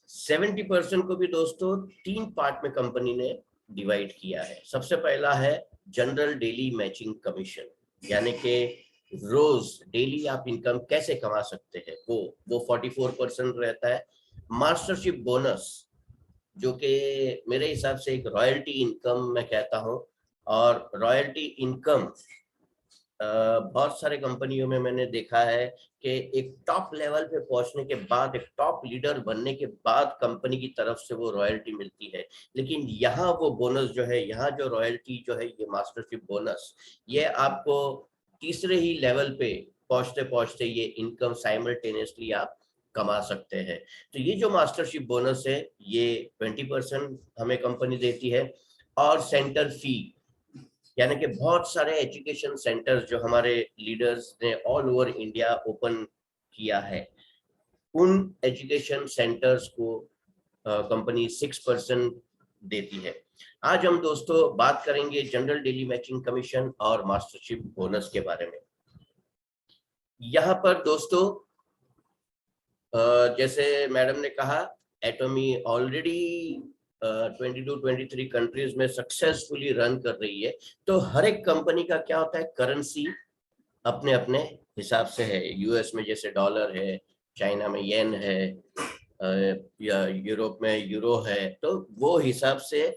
Speaker 1: 70% को भी दोस्तों 3 पार्ट में कंपनी ने डिवाइड किया है। सबसे पहला है जनरल डेली मैचिंग कमीशन, यानी कि रोज डेली आप इनकम कैसे कमा सकते हैं, वो 44% रहता है। मास्टरशिप बोनस, जो कि मेरे हिसाब से एक रॉयल्टी इनकम मैं कहता हूँ। और रॉयल्टी इनकम बहुत सारे कंपनियों में मैंने देखा है कि एक टॉप लेवल पे पहुंचने के बाद, एक टॉप लीडर बनने के बाद कंपनी की तरफ से वो रॉयल्टी मिलती है। लेकिन यहाँ वो बोनस जो है, यहाँ जो रॉयल्टी जो है, ये मास्टरशिप बोनस, ये आपको तीसरे ही लेवल पे पहुंचते पहुंचते ये इनकम साइमल्टेनियसली आप कमा सकते हैं। तो ये जो मास्टरशिप बोनस है, ये 20% हमें कंपनी देती है। और सेंटर फी, यानी कि बहुत सारे एजुकेशन सेंटर्स जो हमारे लीडर्स ने ऑल ओवर इंडिया ओपन किया है, उन एजुकेशन सेंटर्स को कंपनी 6% देती है। आज हम दोस्तों बात करेंगे जनरल डेली मैचिंग कमीशन और मास्टरशिप बोनस के बारे में। यहाँ पर दोस्तों जैसे मैडम ने कहा, एटॉमी ऑलरेडी 22-23 कंट्रीज में सक्सेसफुली रन कर रही है। तो हर एक कंपनी का क्या होता है, करेंसी अपने अपने हिसाब से है। यूएस में जैसे डॉलर है, चाइना में येन है, या यूरोप में यूरो है। तो वो हिसाब से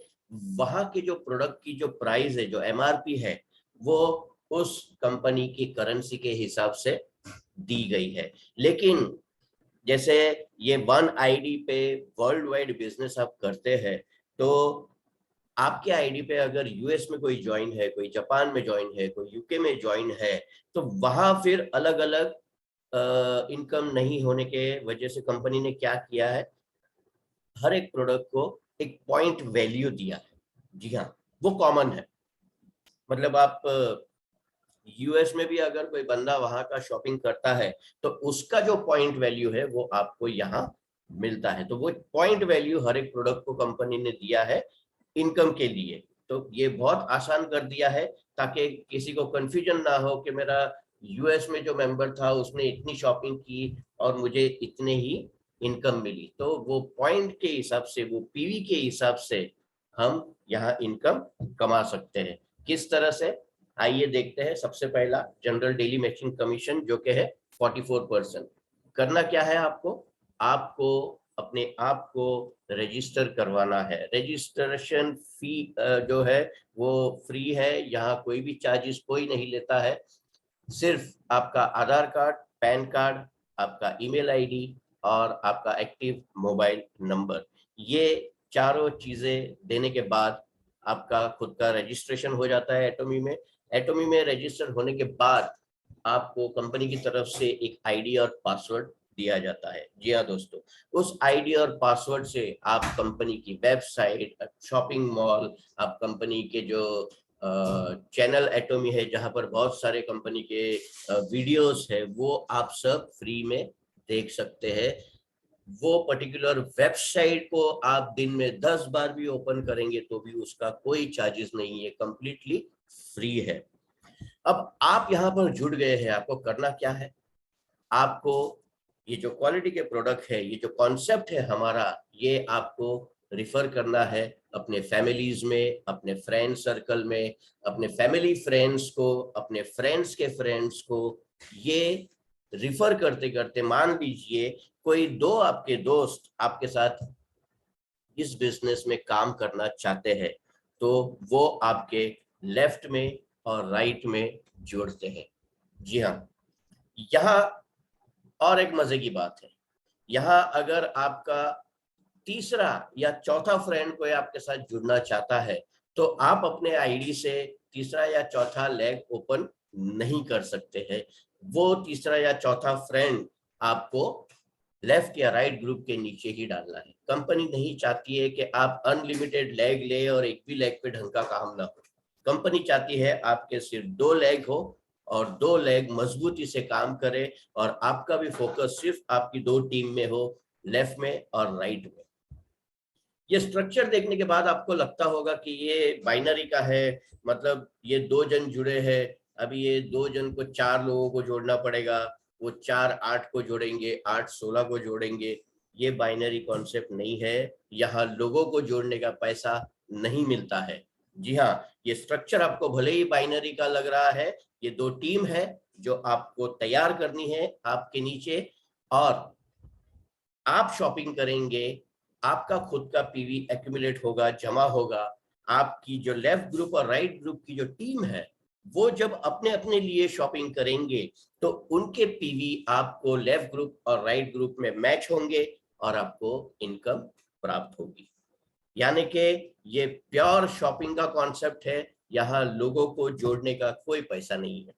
Speaker 1: वहाँ के जो प्रोडक्ट की जो प्राइस है, जो एमआरपी है, वो उस कंपनी की करेंसी के हिसाब से दी गई है। लेकिन जैसे ये वन आईडी पे वर्ल्ड वाइड बिजनेस आप करते हैं, तो आपके आईडी पे अगर यूएस में कोई ज्वाइन है, कोई जापान में ज्वाइन है, कोई यूके में ज्वाइन है, तो वहां फिर अलग अलग इनकम नहीं होने के वजह से कंपनी ने क्या किया है, हर एक प्रोडक्ट को एक पॉइंट वैल्यू दिया है। जी हाँ, वो कॉमन है। मतलब आप यूएस में भी अगर कोई बंदा वहां का शॉपिंग करता है, तो उसका जो पॉइंट वैल्यू है वो आपको यहाँ मिलता है। तो वो पॉइंट वैल्यू हर एक प्रोडक्ट को कंपनी ने दिया है इनकम के लिए। तो ये बहुत आसान कर दिया है, ताकि किसी को कंफ्यूजन ना हो कि मेरा यूएस में जो मेंबर था उसने इतनी शॉपिंग की और मुझे इतने ही इनकम मिली। तो वो पॉइंट के हिसाब से, वो पीवी के हिसाब से हम यहाँ इनकम कमा सकते हैं। किस तरह से, आइए देखते हैं। सबसे पहला जनरल डेली मैचिंग कमीशन, जो कि है 44%। करना क्या है आपको, आपको अपने आप को रजिस्टर करवाना है। रजिस्ट्रेशन फी जो है वो फ्री है, यहाँ कोई भी चार्जेस कोई नहीं लेता है। सिर्फ आपका आधार कार्ड, पैन कार्ड, आपका ईमेल आईडी और आपका एक्टिव मोबाइल नंबर, ये चारों चीजें देने के बाद आपका खुद का रजिस्ट्रेशन हो जाता है एटॉमी में। एटॉमी में रजिस्टर होने के बाद आपको कंपनी की तरफ से एक आईडी और पासवर्ड दिया जाता है। जी हाँ दोस्तों, उस आईडी और पासवर्ड से आप कंपनी की वेबसाइट, शॉपिंग मॉल, आप कंपनी के जो चैनल एटॉमी है, जहां पर बहुत सारे कंपनी के वीडियोस है, वो आप सब फ्री में देख सकते हैं। वो पर्टिकुलर वेबसाइट को आप दिन में 10 बार भी ओपन करेंगे तो भी उसका कोई चार्जेस नहीं है, कंप्लीटली फ्री है। अब आप यहाँ पर जुड़ गए हैं, आपको करना क्या है, आपको ये जो क्वालिटी के प्रोडक्ट है, ये जो कॉन्सेप्ट है हमारा, ये आपको रिफर करना है अपने फैमिलीज में, अपने फ्रेंड सर्कल में, अपने फैमिली फ्रेंड्स को, अपने फ्रेंड्स के फ्रेंड्स को। ये रिफर करते करते मान लीजिए कोई दो आपके दोस्त आपके साथ इस बिजनेस में काम करना चाहते हैं, तो वो आपके लेफ्ट में और राइट में जुड़ते हैं। जी हाँ, यहाँ और एक मजे की बात है, यहाँ अगर आपका तीसरा या चौथा फ्रेंड कोई आपके साथ जुड़ना चाहता है, तो आप अपने आईडी से तीसरा या चौथा लेग ओपन नहीं कर सकते हैं। वो तीसरा या चौथा फ्रेंड आपको लेफ्ट या राइट ग्रुप के नीचे ही डालना है। कंपनी नहीं चाहती है कि आप अनलिमिटेड लेग ले और एक भी लेग पे ढंग का काम ना हो। कंपनी चाहती है आपके सिर्फ 2 लेग हो और 2 लेग मजबूती से काम करे और आपका भी फोकस सिर्फ आपकी 2 टीम में हो, लेफ्ट में और राइट में। ये स्ट्रक्चर देखने के बाद आपको लगता होगा कि ये बाइनरी का है, मतलब ये 2 जन जुड़े हैं, अभी ये 2 जन को 4 लोगों को जोड़ना पड़ेगा, वो 4 8 को जोड़ेंगे, 8 16 को जोड़ेंगे। ये बाइनरी कॉन्सेप्ट नहीं है, यहाँ लोगों को जोड़ने का पैसा नहीं मिलता है। जी हाँ, ये स्ट्रक्चर आपको भले ही बाइनरी का लग रहा है, ये 2 टीम है जो आपको तैयार करनी है आपके नीचे, और आप शॉपिंग करेंगे, आपका खुद का पीवी एक्यूमुलेट होगा, जमा होगा। आपकी जो लेफ्ट ग्रुप और राइट ग्रुप की जो टीम है, वो जब अपने अपने लिए शॉपिंग करेंगे, तो उनके पीवी आपको लेफ्ट ग्रुप और राइट ग्रुप में मैच होंगे और आपको इनकम प्राप्त होगी। यानी कि ये प्योर शॉपिंग का कॉन्सेप्ट है, यहाँ लोगों को जोड़ने का कोई पैसा नहीं है।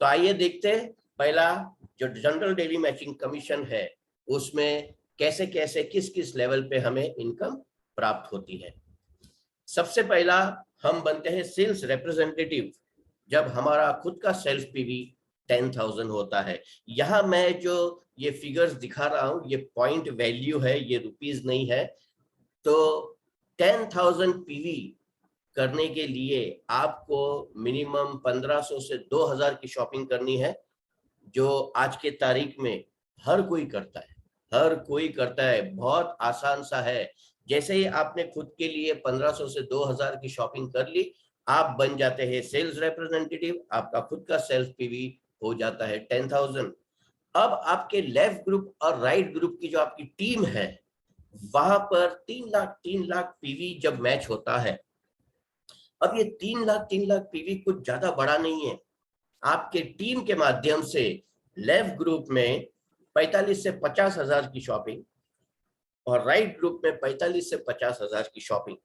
Speaker 1: तो आइए देखते हैं पहला जो जनरल डेली मैचिंग कमीशन है, उसमें कैसे कैसे किस किस लेवल पे हमें इनकम प्राप्त होती है। सबसे पहला हम बनते हैं सेल्स रिप्रेजेंटेटिव, जब हमारा खुद का सेल्फ पीवी 10,000 होता है। यहाँ मैं जो ये फिगर्स दिखा रहा हूँ, ये पॉइंट वैल्यू है, ये रुपीज नहीं है। तो 10,000 पीवी करने के लिए आपको मिनिमम 1500 से 2000 की शॉपिंग करनी है, जो आज के तारीख में हर कोई करता है, हर कोई करता है। बहुत आसान सा है। जैसे ही आपने खुद के लिए 1500 से 2000 की शॉपिंग कर ली, आप बन जाते हैं सेल्स रिप्रेजेंटेटिव, आपका खुद का सेल्फ पीवी हो जाता है 10,000। अब आपके लेफ्ट ग्रुप और राइट ग्रुप की जो आपकी टीम है, वहां पर 3 लाख पीवी जब मैच होता है। अब ये 3 लाख पीवी कुछ ज्यादा बड़ा नहीं है। आपके टीम के माध्यम से लेफ्ट ग्रुप में 45 से 50,000 की शॉपिंग और राइट ग्रुप में 45 से 50,000 की शॉपिंग।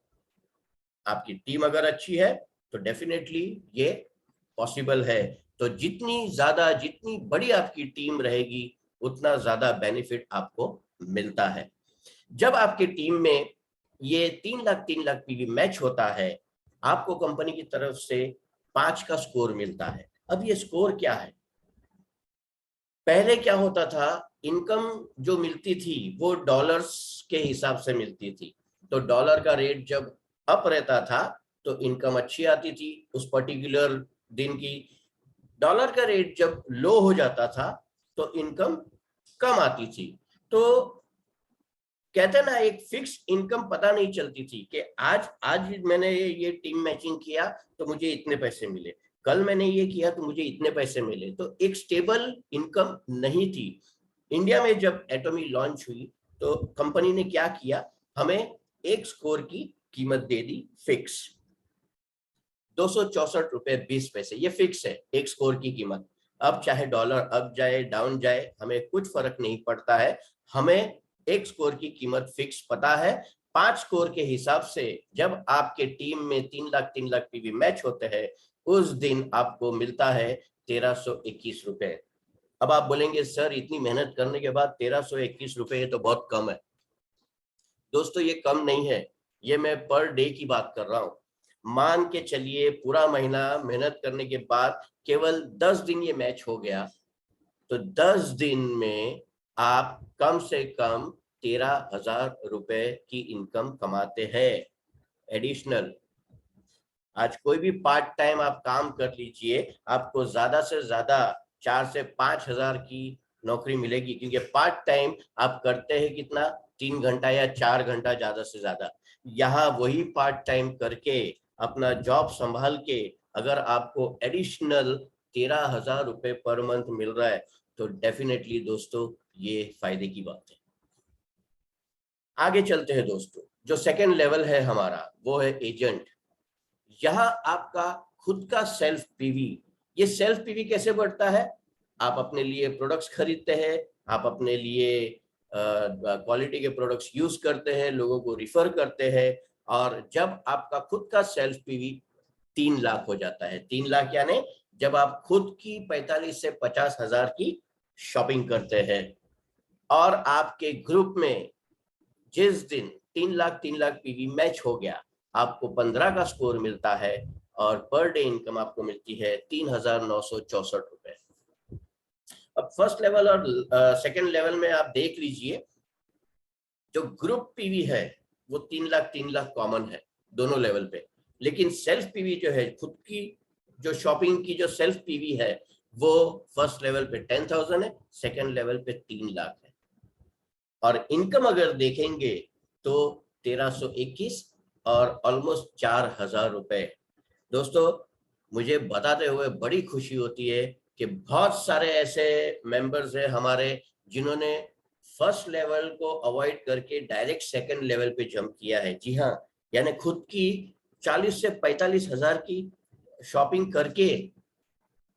Speaker 1: आपकी टीम अगर अच्छी है तो डेफिनेटली ये पॉसिबल है। तो जितनी बड़ी आपकी टीम रहेगी, उतना ज्यादा बेनिफिट आपको मिलता है। जब आपकी टीम में ये 3 लाख पीवी मैच होता है, आपको कंपनी की तरफ से 5 का स्कोर मिलता है। अब ये स्कोर क्या है? पहले क्या होता था, इनकम जो मिलती थी वो डॉलर्स के हिसाब से मिलती थी। तो डॉलर का रेट जब अप रहता था तो इनकम अच्छी आती थी उस पर्टिकुलर दिन की। डॉलर का रेट जब लो हो जाता था तो इनकम कम आती थी। तो कहते ना, एक फिक्स इनकम पता नहीं चलती थी कि आज मैंने ये टीम मैचिंग किया तो मुझे इतने पैसे मिले, कल मैंने ये किया तो मुझे इतने पैसे मिले। तो एक स्टेबल इनकम नहीं थी। इंडिया में जब एटॉमी लॉन्च हुई तो कंपनी ने क्या किया, हमें एक स्कोर की कीमत दे दी फिक्स, 264.20 रुपए, ये फिक्स है एक स्कोर की कीमत। अब चाहे डॉलर अप जाए डाउन जाए, हमें कुछ फर्क नहीं पड़ता है। हमें एक स्कोर की कीमत फिक्स पता है। 5 स्कोर के हिसाब से जब आपके टीम में 3 लाख पीवी मैच होते हैं, उस दिन आपको मिलता है 1321 रुपए। अब आप बोलेंगे सर इतनी मेहनत करने के बाद 1321 रुपए, ये तो बहुत कम है। दोस्तों ये कम नहीं है, ये मैं पर डे की बात कर रहा हूँ। मान के चलिए पूरा महीना मेहनत करने के बाद केवल 10 दिन ये मैच हो गया, तो 10 दिन में आप कम से कम 13,000 रुपए की इनकम कमाते हैं एडिशनल। आज कोई भी पार्ट टाइम आप काम कर लीजिए, आपको ज्यादा से ज्यादा 4 से 5 हजार की नौकरी मिलेगी, क्योंकि पार्ट टाइम आप करते हैं कितना, 3 घंटा या 4 घंटा ज्यादा से ज्यादा। यहाँ वही पार्ट टाइम करके अपना जॉब संभाल के अगर आपको एडिशनल 13,000 रुपए पर मंथ मिल रहा है तो डेफिनेटली दोस्तों ये फायदे की बात है। आगे चलते हैं दोस्तों, जो सेकंड लेवल है हमारा वो है एजेंट। यहाँ आपका खुद का सेल्फ पीवी। ये सेल्फ पीवी कैसे बढ़ता है, आप अपने लिए प्रोडक्ट्स खरीदते हैं, आप अपने लिए क्वालिटी के प्रोडक्ट्स यूज करते हैं, लोगों को रिफर करते हैं, और जब आपका खुद का सेल्फ पीवी 3 लाख हो जाता है, 3 लाख यानी जब आप खुद की 45 से 50 हजार की शॉपिंग करते हैं, और आपके ग्रुप में जिस दिन 3 लाख पीवी मैच हो गया, आपको 15 का स्कोर मिलता है और पर डे इनकम आपको मिलती है 3,964 रुपए। अब फर्स्ट लेवल और सेकंड लेवल में आप देख लीजिए, जो ग्रुप पीवी है वो 3 लाख कॉमन है दोनों लेवल पे, लेकिन सेल्फ पीवी जो है, खुद की जो शॉपिंग की जो सेल्फ पीवी है, वो फर्स्ट लेवल पे 10,000 है, सेकंड लेवल पे 3 लाख है। और इनकम अगर देखेंगे तो 1321 और ऑलमोस्ट 4,000 रुपए। दोस्तों मुझे बताते हुए बड़ी खुशी होती है कि बहुत सारे ऐसे मेंबर्स हैं हमारे जिन्होंने फर्स्ट लेवल को अवॉइड करके डायरेक्ट सेकंड लेवल पे जंप किया है। जी हाँ, यानी खुद की 40 से 45 हजार की शॉपिंग करके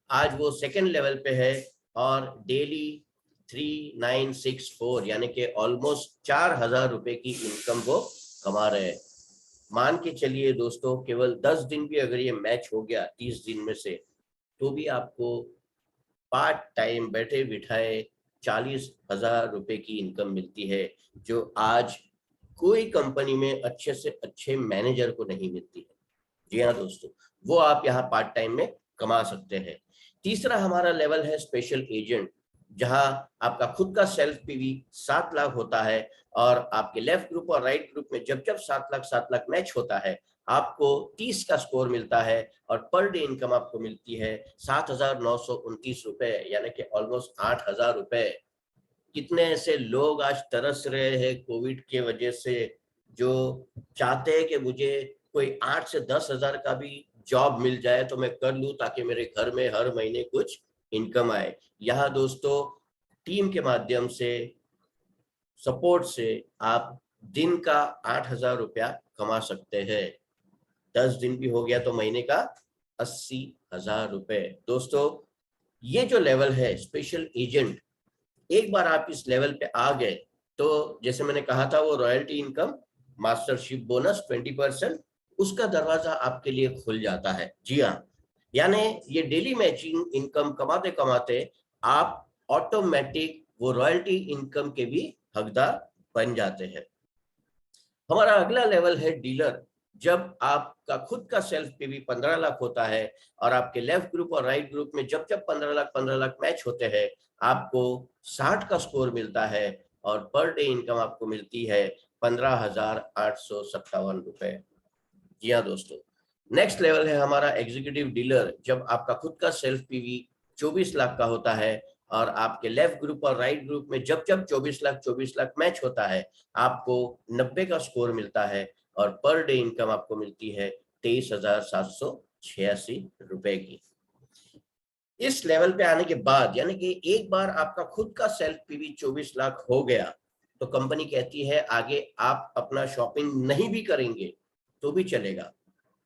Speaker 1: आज वो सेकंड लेवल पे है और डेली 3,964 यानी कि ऑलमोस्ट 4,000 रुपए की इनकम वो कमा रहे हैं। मान के चलिए दोस्तों, केवल 10 दिन भी अगर ये मैच हो गया 30 दिन में से, तो भी आपको पार्ट टाइम बैठे बिठाए 40,000 रुपए की इनकम मिलती है, जो आज कोई कंपनी में अच्छे से अच्छे मैनेजर को नहीं मिलती है। जी हाँ दोस्तों, वो आप यहाँ पार्ट टाइम में कमा सकते हैं। तीसरा हमारा लेवल है स्पेशल एजेंट, जहां आपका खुद का सेल्फ पीवी 7 लाख होता है, और आपके लेफ्ट ग्रुप और राइट ग्रुप में जब जब 7 लाख मैच होता है, आपको 30 का स्कोर मिलता है और पर डे इनकम आपको मिलती है 7,929 रुपए, यानी कि ऑलमोस्ट 8,000 रुपए। कितने ऐसे लोग आज तरस रहे हैं कोविड के वजह से, जो चाहते हैं कि मुझे कोई 8 से 10 हजार का भी जॉब मिल जाए तो मैं कर लूं, ताकि मेरे घर में हर महीने कुछ इनकम आए। यहाँ दोस्तों टीम के माध्यम से, सपोर्ट से आप दिन का 8,000 रुपया कमा सकते हैं। 10 दिन भी हो गया तो महीने का 80,000 रुपए। दोस्तों ये जो लेवल है स्पेशल एजेंट, एक बार आप इस लेवल पे आ गए तो जैसे मैंने कहा था, वो रॉयल्टी इनकम, मास्टरशिप बोनस 20%, उसका दरवाजा आपके लिए खुल जाता है। जी हाँ, यानी ये डेली मैचिंग इनकम कमाते कमाते आप ऑटोमेटिक वो रॉयल्टी इनकम के भी हकदार बन जाते हैं। हमारा अगला लेवल है डीलर। जब आपका खुद का सेल्फ पीवी 15 लाख होता है और आपके लेफ्ट ग्रुप और राइट ग्रुप में जब जब 15 लाख मैच होते हैं, आपको 60 का स्कोर मिलता है और पर डे इनकम आपको मिलती है 15,857 रुपए। जी हाँ दोस्तों, नेक्स्ट लेवल है हमारा एग्जीक्यूटिव डीलर। जब आपका खुद का सेल्फ पीवी 24 लाख का होता है और आपके लेफ्ट ग्रुप और राइट ग्रुप में जब जब 24 लाख मैच होता है, आपको 90 का स्कोर मिलता है और पर डे इनकम आपको मिलती है 23,786 रुपए की। इस लेवल पे आने के बाद, यानी कि एक बार आपका खुद का सेल्फ पीवी 24 लाख हो गया, तो कंपनी कहती है आगे आप अपना शॉपिंग नहीं भी करेंगे तो भी चलेगा,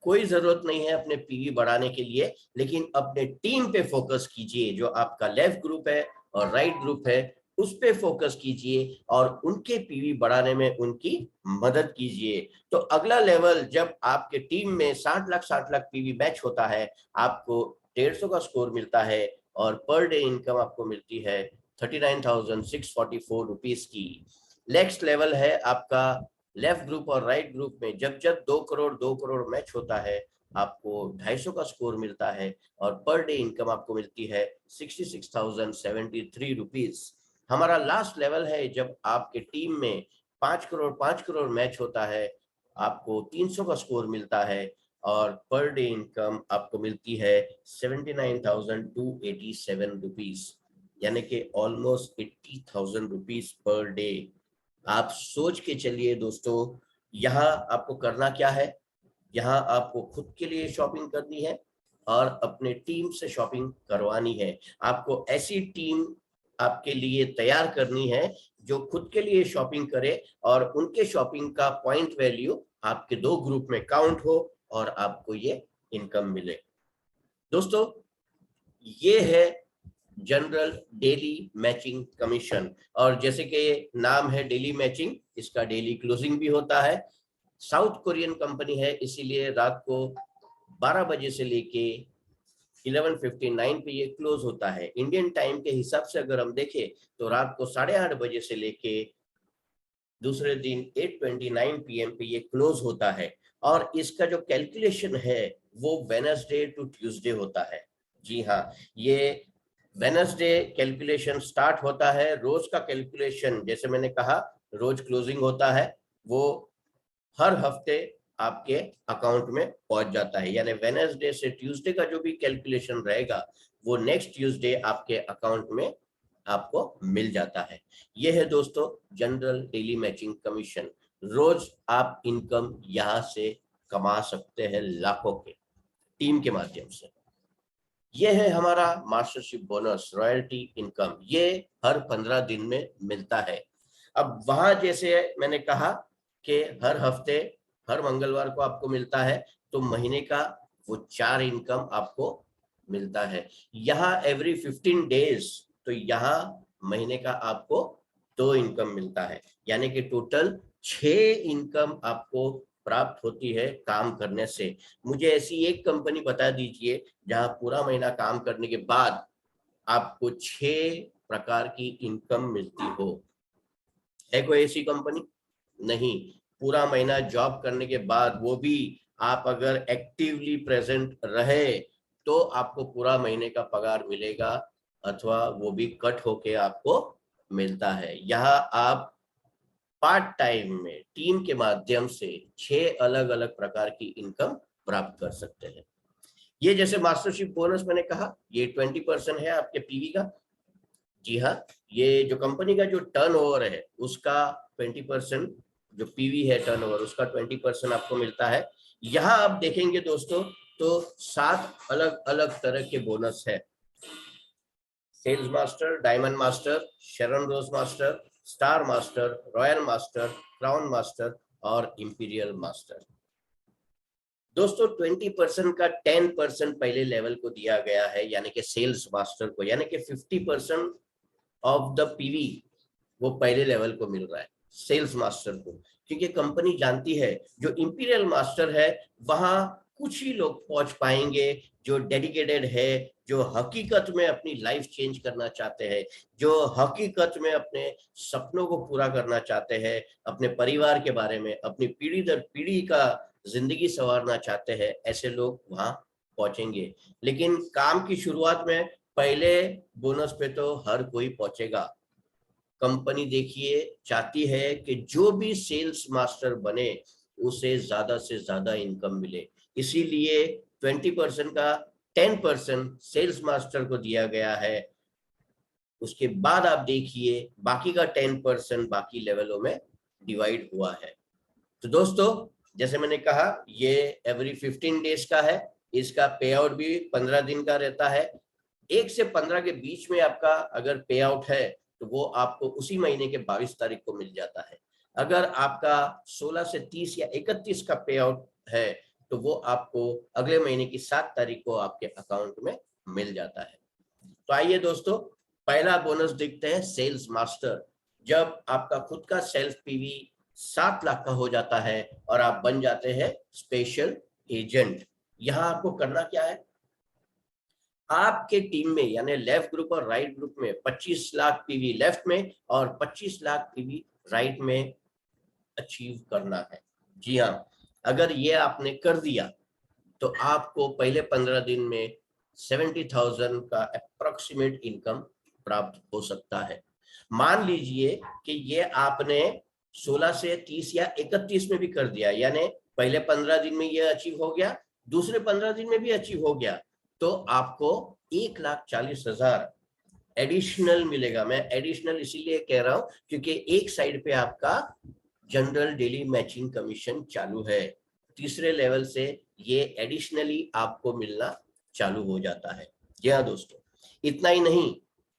Speaker 1: कोई जरूरत नहीं है अपने पीवी बढ़ाने के लिए, लेकिन अपने टीम पे फोकस कीजिए। जो आपका लेफ्ट ग्रुप है और राइट ग्रुप है, उस पे फोकस कीजिए और उनके पीवी बढ़ाने में उनकी मदद कीजिए। तो अगला लेवल, जब आपके टीम में 60 लाख पीवी मैच होता है, आपको 150 का स्कोर मिलता है और पर डे इनकम आपको मिलती है 39,644 रुपीज की। नेक्स्ट लेवल है आपका लेफ्ट ग्रुप और राइट ग्रुप में जब जब 2 करोड़ मैच होता है, आपको 250 का स्कोर मिलता है और पर डे इनकम आपको मिलती है 66,073 रुपीज। हमारा लास्ट लेवल है जब आपके टीम में 5 करोड़ मैच होता है, आपको 300 का स्कोर मिलता है और पर डे इनकम आपको मिलती है 79,287 रुपीज, यानी कि ऑलमोस्ट 80,000 रुपीज पर डे। आप सोच के चलिए दोस्तों, यहाँ आपको करना क्या है, यहाँ आपको खुद के लिए शॉपिंग करनी है और अपने टीम से शॉपिंग करवानी है। आपको ऐसी टीम आपके लिए तैयार करनी है जो खुद के लिए शॉपिंग करे और उनके शॉपिंग का पॉइंट वैल्यू आपके दो ग्रुप में काउंट हो और आपको ये इनकम मिले। दोस्तों, ये है जनरल डेली मैचिंग कमीशन, और जैसे कि नाम है डेली मैचिंग, इसका डेली क्लोजिंग भी होता है। साउथ कोरियन कंपनी है, इसीलिए रात को 12 बजे से लेके 11:59 पे ये क्लोज होता है। इंडियन टाइम के हिसाब से अगर हम देखें तो रात को 8:30 बजे से लेके दूसरे दिन 8:29 PM पे ये क्लोज होता है। और इसका जो कैलकुलेशन है वो वेडनेसडे टू ट्यूसडे होता है। जी हाँ, ये वेडनेसडे कैलकुलेशन स्टार्ट होता है। रोज का कैलकुलेशन, जैसे मैंने कहा, रोज क्लोजिंग होता है, वो हर हफ्ते आपके अकाउंट में पहुंच जाता है। यानी वेडनेसडे से ट्यूसडे का जो भी कैलकुलेशन रहेगा वो नेक्स्ट ट्यूसडे आपके अकाउंट में आपको मिल जाता है। यह है दोस्तों जनरल डेली मैचिंग कमीशन। रोज आप इनकम यहां से कमा सकते हैं लाखों के टीम के माध्यम से। यह है हमारा मास्टरशिप बोनस रॉयल्टी इनकम, ये हर 15 दिन में मिलता है। अब वहां जैसे मैंने कहा कि हर हफ्ते हर मंगलवार को आपको मिलता है, तो महीने का वो 4 इनकम आपको मिलता है। यहाँ एवरी 15 डेज, तो यहाँ महीने का आपको 2 इनकम मिलता है, यानी कि टोटल 6 इनकम आपको प्राप्त होती है काम करने से। मुझे ऐसी एक कंपनी बता दीजिए जहां पूरा महीना काम करने के बाद आपको 6 प्रकार की इनकम मिलती हो। है कोई ऐसी कंपनी? नहीं। पूरा महीना जॉब करने के बाद वो भी आप अगर एक्टिवली प्रेजेंट रहे तो आपको पूरा महीने का पगार मिलेगा, अथवा वो भी कट होके आपको मिलता है। यहाँ आप पार्ट टाइम में टीम के माध्यम से 6 अलग अलग प्रकार की इनकम प्राप्त कर सकते हैं। ये जैसे मास्टरशिप बोनस मैंने कहा, ये 20% है आपके पीवी का। जी हाँ, ये जो कंपनी का जो टर्नओवर है उसका 20%, जो पीवी है टर्नओवर उसका 20% आपको मिलता है। यहाँ आप देखेंगे दोस्तों तो 7 अलग अलग तरह के बोनस है। Sales master, diamond master, Sharon rose master, star master, royal master, crown master और इंपीरियल मास्टर। दोस्तों 20% का 10% पहले लेवल को दिया गया है, यानी कि सेल्स मास्टर को, यानी कि 50% ऑफ द पीवी वो पहले लेवल को मिल रहा है सेल्स मास्टर को, क्योंकि कंपनी जानती है जो इंपीरियल मास्टर है वहां कुछ ही लोग पहुंच पाएंगे जो डेडिकेटेड है, जो हकीकत में अपनी लाइफ चेंज करना चाहते हैं, जो हकीकत में अपने सपनों को पूरा करना चाहते हैं, अपने परिवार के बारे में, अपनी पीढ़ी दर पीढ़ी का जिंदगी संवारना चाहते हैं। ऐसे लोग वहां पहुंचेंगे। लेकिन काम की शुरुआत में पहले बोनस पे तो हर कोई पहुंचेगा। कंपनी देखिए चाहती है कि जो भी सेल्स मास्टर बने उसे ज्यादा से ज्यादा इनकम मिले, इसीलिए 20% का 10% सेल्स मास्टर को दिया गया है। उसके बाद आप देखिए बाकी का 10% बाकी लेवलों में डिवाइड हुआ है। तो दोस्तों जैसे मैंने कहा ये एवरी 15 डेज का है, इसका पे आउट भी 15 दिन का रहता है। 1 से 15 के बीच में आपका अगर पे आउट है तो वो आपको उसी महीने के 22 तारीख को मिल जाता है। अगर आपका 16 से 30 या 31 का पे आउट है तो वो आपको अगले महीने की 7 तारीख को आपके अकाउंट में मिल जाता है। तो आइए दोस्तों पहला बोनस देखते हैं, सेल्स मास्टर। जब आपका खुद का सेल्फ पीवी 7 लाख का हो जाता है और आप बन जाते हैं स्पेशल एजेंट। यहाँ आपको करना क्या है, आपके टीम में यानी लेफ्ट ग्रुप और राइट ग्रुप में 25 लाख पीवी लेफ्ट में और 25 लाख पीवी राइट में अचीव करना है। जी हाँ, अगर ये आपने कर दिया तो आपको पहले 15 दिन में 70,000 का अप्रोक्सीमेट इनकम प्राप्त हो सकता है। मान लीजिए कि ये आपने 16 से 30 या 31 में भी कर दिया, यानी पहले 15 दिन में ये अचीव हो गया दूसरे 15 दिन में भी अचीव हो गया तो आपको 1,40,000 एडिशनल मिलेगा। मैं एडिशनल इसीलिए कह रहा हूं क्योंकि एक साइड पे आपका जनरल डेली मैचिंग कमीशन चालू है, तीसरे लेवल से ये एडिशनली आपको मिलना चालू हो जाता है। जी हाँ दोस्तों, इतना ही नहीं,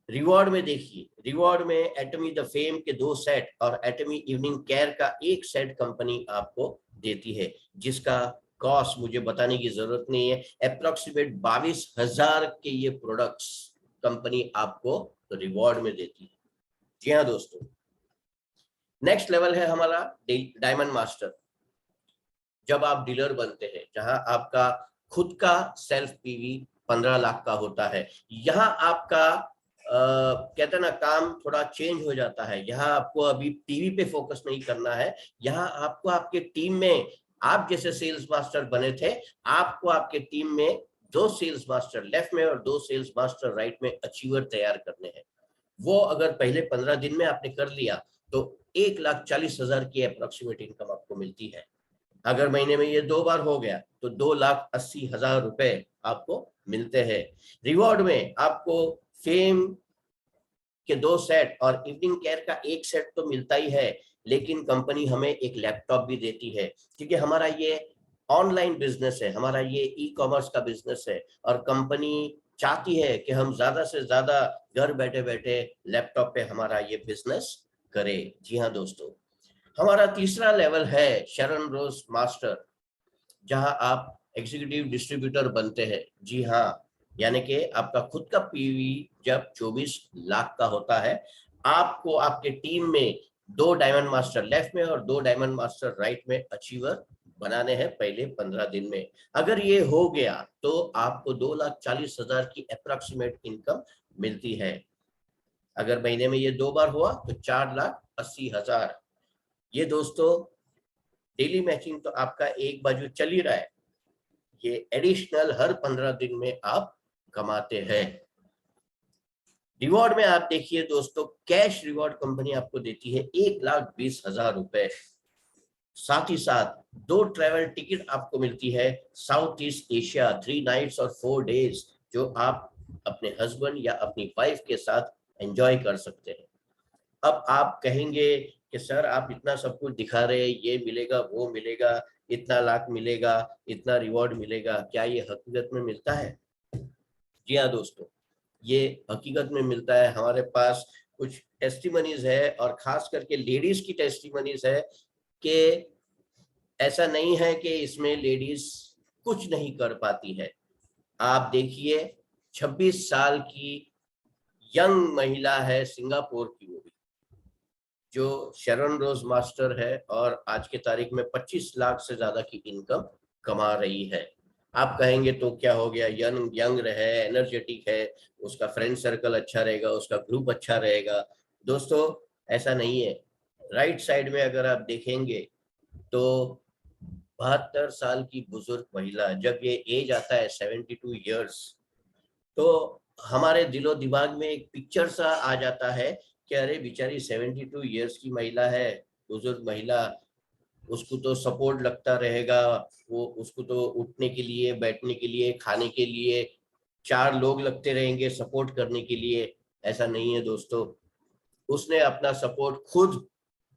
Speaker 1: रिवॉर्ड में देखिए, रिवॉर्ड में एटमी द फेम के 2 सेट और एटमी इवनिंग केयर का 1 सेट कंपनी आपको देती है, जिसका कॉस्ट मुझे बताने की जरूरत नहीं है। अप्रोक्सीमेट 22,000 के ये प्रोडक्ट्स कंपनी आपको रिवॉर्ड में देती है। जी हाँ दोस्तों, नेक्स्ट लेवल है हमारा डायमंड मास्टर। जब आप डीलर बनते हैं, जहां आपका खुद का सेल्फ पीवी 15 लाख का होता है, यहाँ आपका कहते हैं ना, काम थोड़ा चेंज हो जाता है। यहाँ आपको अभी पीवी पे फोकस नहीं करना है, यहाँ आपको आपके टीम में, आप जैसे सेल्स मास्टर बने थे, आपको आपके टीम में 2 सेल्स मास्टर लेफ्ट में और 2 सेल्स मास्टर राइट में अचीवर तैयार करने हैं। वो अगर पहले 15 दिन में आपने कर लिया तो 1,40,000 की अप्रोक्सीमेट इनकम आपको मिलती है। अगर महीने में ये 2 बार हो गया तो 2,80,000 रुपए आपको मिलते हैं। रिवॉर्ड में आपको फेम के 2 सेट और इवनिंग केयर का 1 सेट तो मिलता ही है, लेकिन कंपनी हमें एक लैपटॉप भी देती है, क्योंकि हमारा ये ऑनलाइन बिजनेस है, हमारा ये ई कॉमर्स का बिजनेस है और कंपनी चाहती है कि हम ज्यादा से ज्यादा घर बैठे बैठे लैपटॉप पे हमारा ये बिजनेस करे। जी हाँ दोस्तों, हमारा तीसरा लेवल है शरण रोज मास्टर, जहां आप एग्जीक्यूटिव डिस्ट्रीब्यूटर बनते हैं। जी हाँ, यानी कि आपका खुद का पीवी जब 24 लाख का होता है, आपको आपके टीम में 2 डायमंड मास्टर लेफ्ट में और 2 डायमंड मास्टर राइट में अचीवर बनाने हैं पहले 15 दिन में। अगर ये हो गया तो आपको 2,40,000 की अप्रोक्सीमेट इनकम मिलती है। अगर महीने में ये 2 बार हुआ तो 4,80,000। ये दोस्तों डेली मैचिंग तो आपका एक बाजू चल ही रहा है, ये एडिशनल हर 15 दिन में आप कमाते हैं। रिवॉर्ड में आप देखिए दोस्तों, कैश रिवॉर्ड कंपनी आपको देती है 1,20,000 रुपए। साथ ही साथ 2 ट्रेवल टिकट आपको मिलती है साउथ ईस्ट एशिया 3 नाइट्स और 4 डेज, जो आप अपने हस्बैंड या अपनी वाइफ के साथ एंजॉय कर सकते हैं। अब आप कहेंगे कि सर आप इतना सब कुछ दिखा रहे हैं, ये मिलेगा वो मिलेगा, इतना लाख मिलेगा, इतना रिवॉर्ड मिलेगा, क्या ये हकीकत में मिलता है? जी हाँ दोस्तों, ये हकीकत में मिलता है। हमारे पास कुछ टेस्टिमनीज है और खास करके लेडीज की टेस्टिमनीज है कि ऐसा नहीं है कि इसमें लेडीज कुछ नहीं कर पाती है। आप देखिए, 26 साल की यंग महिला है सिंगापुर की, वो भी जो शरण रोज मास्टर है और आज के तारीख में 25 लाख से ज्यादा की इनकम कमा रही है। आप कहेंगे तो क्या हो गया, यंग यंग रहे, एनर्जेटिक है, उसका फ्रेंड सर्कल अच्छा रहेगा, उसका ग्रुप अच्छा रहेगा। दोस्तों ऐसा नहीं है। राइट साइड में अगर आप देखेंगे तो 72 साल की बुजुर्ग महिला, जब ये एज आता है 72 ईयर्स, तो हमारे दिलो दिमाग में एक पिक्चर सा आ जाता है कि अरे बेचारी 72 ईयर्स की महिला है, बुजुर्ग महिला, उसको तो सपोर्ट लगता रहेगा, वो उसको तो उठने के लिए, बैठने के लिए, खाने के लिए 4 लोग लगते रहेंगे सपोर्ट करने के लिए। ऐसा नहीं है दोस्तों, उसने अपना सपोर्ट खुद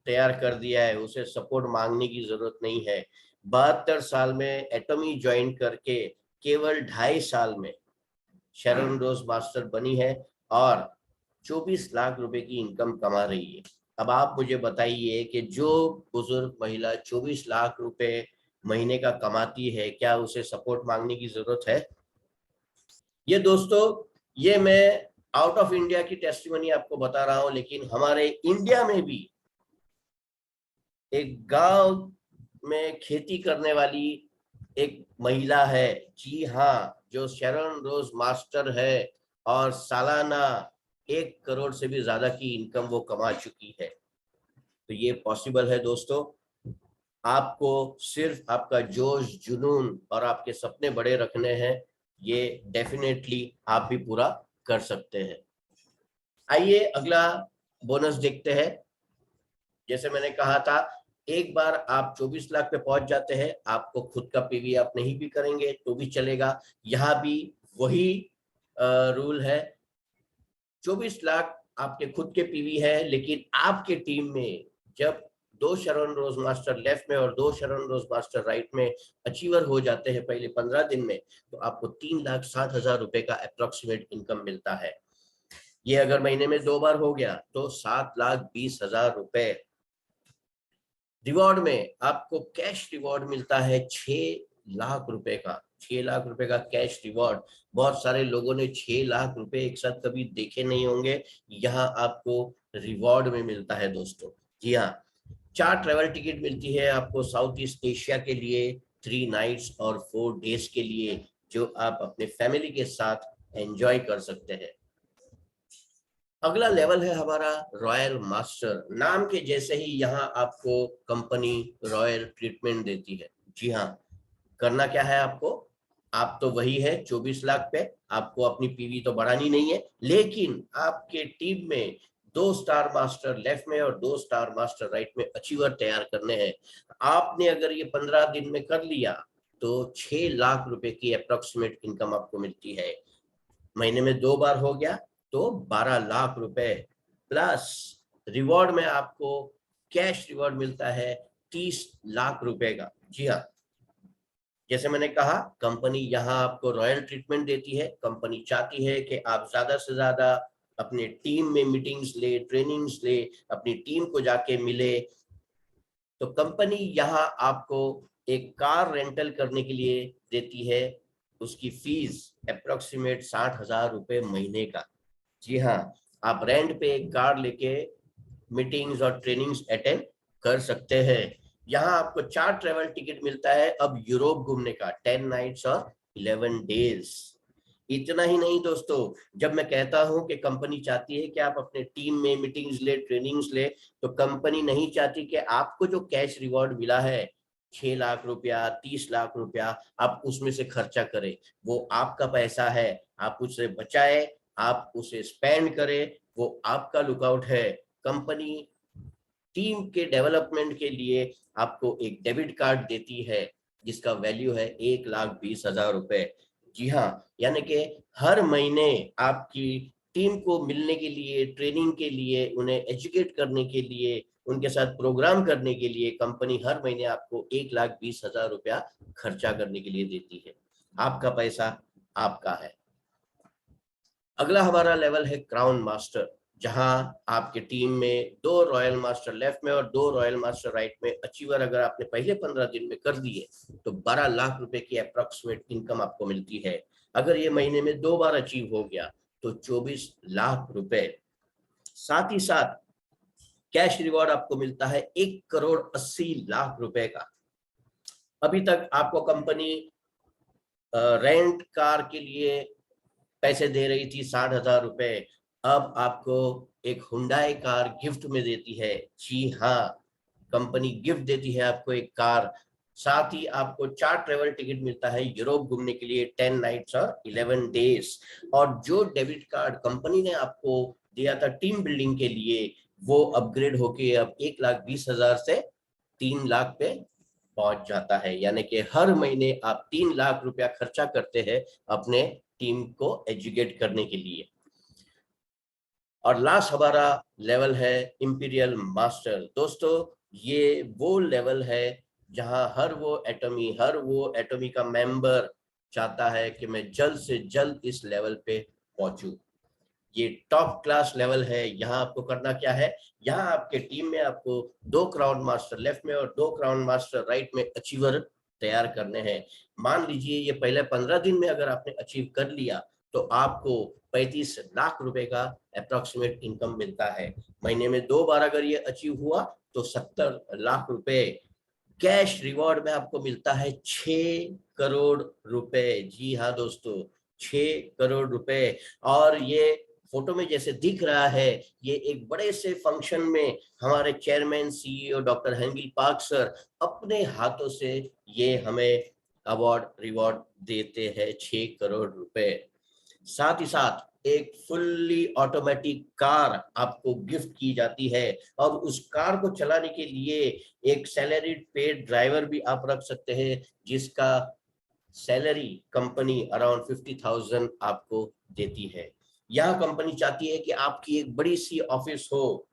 Speaker 1: तैयार कर दिया है, उसे सपोर्ट मांगने की जरूरत नहीं है। 72 साल में एटमी ज्वाइन करके केवल 2.5 साल में शरण रोज मास्टर बनी है और 24 लाख रुपए की इनकम कमा रही है। अब आप मुझे बताइए कि जो बुजुर्ग महिला 24 लाख रुपए महीने का कमाती है, क्या उसे सपोर्ट मांगने की जरूरत है? ये दोस्तों, ये मैं आउट ऑफ इंडिया की टेस्टिमनी आपको बता रहा हूं, लेकिन हमारे इंडिया में भी एक गांव में खेती करने वाली एक महिला है, जी हाँ, जो शरण रोज मास्टर है और सालाना 1 करोड़ से भी ज्यादा की इनकम वो कमा चुकी है। तो ये पॉसिबल है दोस्तों। आपको सिर्फ आपका जोश, जुनून और आपके सपने बड़े रखने हैं, ये डेफिनेटली आप भी पूरा कर सकते हैं। आइए अगला बोनस देखते हैं। जैसे मैंने कहा था, एक बार आप 24 लाख पे पहुंच जाते हैं, आपको खुद का पीवी आप नहीं भी करेंगे तो भी चलेगा। यहाँ भी वही रूल है, 24 लाख आपके खुद के पीवी है, लेकिन आपके टीम में जब 2 शरण रोज मास्टर लेफ्ट में और 2 शरण रोज मास्टर राइट में अचीवर हो जाते हैं पहले 15 दिन में, तो आपको 3,60,000 रुपए का अप्रोक्सीमेट इनकम मिलता है। ये अगर महीने में 2 बार हो गया तो 7,20,000 रुपए। रिवॉर्ड में आपको कैश रिवॉर्ड मिलता है 6 लाख रुपए का, 6 लाख रुपए का कैश रिवॉर्ड। बहुत सारे लोगों ने 6 लाख रुपए एक साथ कभी देखे नहीं होंगे, यहाँ आपको रिवॉर्ड में मिलता है दोस्तों। जी हाँ, 4 ट्रेवल टिकट मिलती है आपको साउथ ईस्ट एशिया के लिए, 3 नाइट्स और 4 डेज के लिए, जो आप अपने फैमिली के साथ एंजॉय कर सकते हैं। अगला लेवल है हमारा रॉयल मास्टर। नाम के जैसे ही यहाँ आपको कंपनी रॉयल ट्रीटमेंट देती है। जी हाँ, करना क्या है आपको, आप तो वही है 24 लाख पे, आपको अपनी पीवी तो बढ़ानी नहीं है, लेकिन आपके टीम में 2 स्टार मास्टर लेफ्ट में और 2 स्टार मास्टर राइट में अचीवर तैयार करने हैं। आपने अगर ये 15 दिन में कर लिया तो 6 लाख रुपए की अप्रोक्सीमेट इनकम आपको मिलती है। महीने में 2 बार हो गया तो 12 लाख रुपए, प्लस रिवॉर्ड में आपको कैश रिवॉर्ड मिलता है 30 लाख रुपए का। जी हाँ, जैसे मैंने कहा, कंपनी यहाँ आपको रॉयल ट्रीटमेंट देती है। कंपनी चाहती है कि आप ज्यादा से ज्यादा अपने टीम में मीटिंग्स ले, ट्रेनिंग्स ले, अपनी टीम को जाके मिले। तो कंपनी यहाँ आपको एक कार रेंटल करने के लिए देती है, उसकी फीस अप्रोक्सीमेट 60,000 रुपए महीने का। जी हाँ, आप रेंट पे एक कार लेके मीटिंग्स और ट्रेनिंग्स अटेंड कर सकते हैं। यहाँ आपको 4 ट्रेवल टिकट मिलता है अब यूरोप घूमने का, 10 नाइट्स और 11 डेज। इतना ही नहीं दोस्तों, जब मैं कहता हूं कि कंपनी चाहती है कि आप अपने टीम में मीटिंग्स ले, ट्रेनिंग्स ले, तो कंपनी नहीं चाहती कि आपको जो कैश रिवॉर्ड मिला है 6 लाख रुपया, 30 लाख रुपया, आप उसमें से खर्चा करें। वो आपका पैसा है, आप उसे बचाए, आप उसे स्पेंड करें, वो आपका लुकआउट है। कंपनी टीम के डेवलपमेंट के लिए आपको एक डेबिट कार्ड देती है जिसका वैल्यू है 1,20,000 रुपए। जी हाँ, यानी कि हर महीने आपकी टीम को मिलने के लिए, ट्रेनिंग के लिए, उन्हें एजुकेट करने के लिए, उनके साथ प्रोग्राम करने के लिए कंपनी हर महीने आपको 1,20,000 रुपया खर्चा करने के लिए देती है। आपका पैसा आपका है। अगला हमारा लेवल है क्राउन मास्टर, जहां आपके टीम में 2 रॉयल मास्टर लेफ्ट में और 2 रॉयल मास्टर राइट में अचीवर अगर आपने पहले 15 दिन में कर दिए तो 12 लाख रुपए की अप्रोक्सीमेट इनकम आपको मिलती है। अगर ये महीने में 2 बार अचीव हो गया तो 24 लाख रुपए। साथ ही साथ कैश रिवॉर्ड आपको मिलता है 1,80,00,000 रुपए का। अभी तक आपको कंपनी रेंट कार के लिए पैसे दे रही थी 60,000 रुपए, अब आपको एक हुंडई कार गिफ्ट में देती है। जी हाँ, कंपनी गिफ्ट देती है आपको एक कार। साथ ही आपको 4 ट्रेवल टिकट मिलता है यूरोप घूमने के लिए, 10 नाइट्स और 11 डेज। और जो डेबिट कार्ड कंपनी ने आपको दिया था टीम बिल्डिंग के लिए, वो अपग्रेड होके अब 1,20,000 से 3 लाख पे पहुंच जाता है। यानी कि हर महीने आप 3 लाख रुपया खर्चा करते हैं अपने टीम को एजुकेट करने के लिए। और लास्ट हमारा लेवल है इंपीरियल मास्टर। दोस्तों, ये वो लेवल है जहां हर वो एटॉमी का मेंबर चाहता है कि मैं जल्द से जल्द इस लेवल पे पहुंचूं। ये टॉप क्लास लेवल है। यहाँ आपको करना क्या है, यहाँ आपके टीम में आपको 2 क्राउन मास्टर लेफ्ट में और 2 क्राउन मास्टर राइट में अचीवर तैयार करने हैं। मान लीजिए ये पहले 15 दिन में अगर आपने अचीव कर लिया तो आपको 35 लाख रुपए का अप्रोक्सीमेट इनकम मिलता है। महीने में 2 बार अगर ये अचीव हुआ तो 70 लाख रुपए। कैश रिवॉर्ड में आपको मिलता है 6 करोड़ रुपए। जी हाँ दोस्तों, 6 करोड़ रुपए। और ये फोटो में जैसे दिख रहा है, ये एक बड़े से फंक्शन में हमारे chairman CEO doctor Hengil Park sir अपने हाथों से ये हमें अवार्ड रिवॉर्ड देते हैं, 6 करोड़ रुपए। साथ ही साथ एक फुल्ली ऑटोमेटिक कार आपको गिफ्ट की जाती है, और उस कार को चलाने के लिए एक सैलरीड पेड ड्राइवर भी आप रख सकते हैं, जिसका सैलरी कंपनी अराउंड 50,000 आपको देती है। यह कंपनी चाहती है कि आपकी एक बड़ी सी ऑफिस हो,